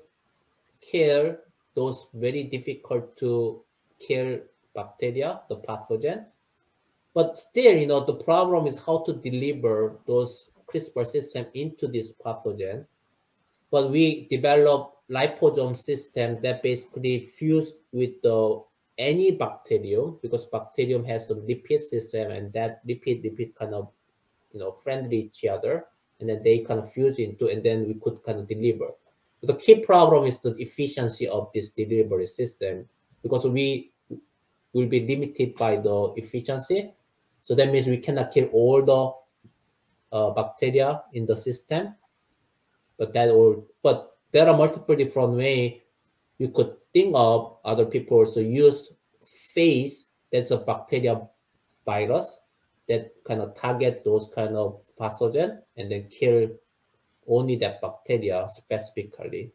kill those very difficult to kill bacteria, the pathogen. But still, the problem is how to deliver those CRISPR system into this pathogen. But we develop liposome system that basically fuse with any bacterium, because bacterium has some lipid system, and that lipid kind of, friendly each other, and then they kind of fuse into, and then we could kind of deliver. But the key problem is the efficiency of this delivery system, because we will be limited by the efficiency. So that means we cannot kill all the bacteria in the system. But there are multiple different ways you could think of. Other people also use phage, that's a bacteria virus that kind of target those kind of pathogen and then kill only that bacteria specifically.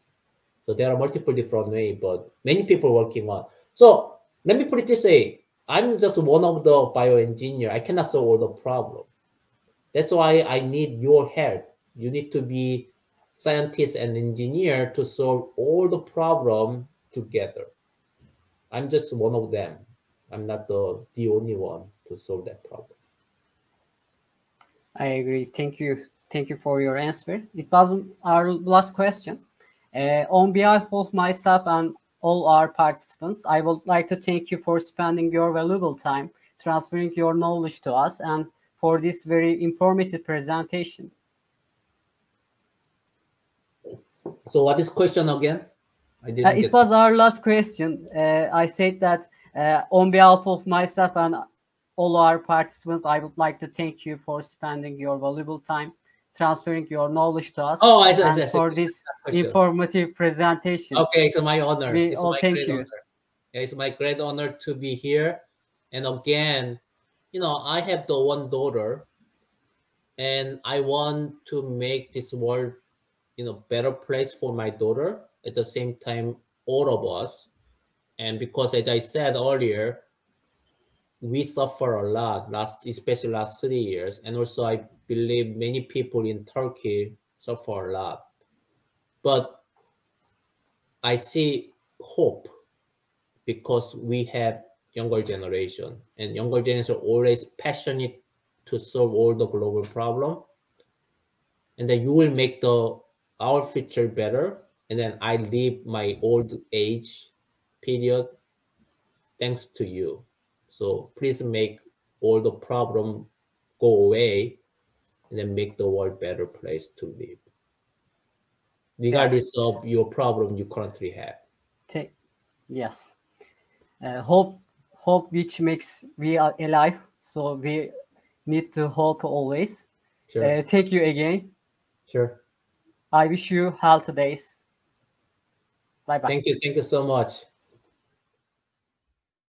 So there are multiple different ways, but many people working on. So let me put it this way. I'm just one of the bioengineer. I cannot solve all the problem. That's why I need your help. You need to be scientist and engineer to solve all the problem together. I'm just one of them. I'm not the only one to solve that problem. I agree. Thank you. Thank you for your answer. It was our last question. On behalf of myself and all our participants. I would like to thank you for spending your valuable time, transferring your knowledge to us, and for this very informative presentation. So what is question again? It was our last question. I said that on behalf of myself and all our participants, I would like to thank you for spending your valuable time, transferring your knowledge to us, and for this informative presentation. Okay, it's my honor. We all thank you. Yeah, it's my great honor to be here. And again, you know, I have the one daughter, and I want to make this world, you know, better place for my daughter. At the same time, all of us. And because, as I said earlier, we suffer a lot, especially last 3 years. And also, I believe many people in Turkey suffer a lot. But I see hope because we have younger generation, and younger generation are always passionate to solve all the global problem. And then you will make our future better. And then I live my old age period thanks to you. So please make all the problem go away and then make the world better place to live, regardless of your problem you currently have. Yes. Hope which makes we are alive. So we need to hope always. Sure. Thank you again. Sure. I wish you healthy days. Bye-bye. Thank you so much.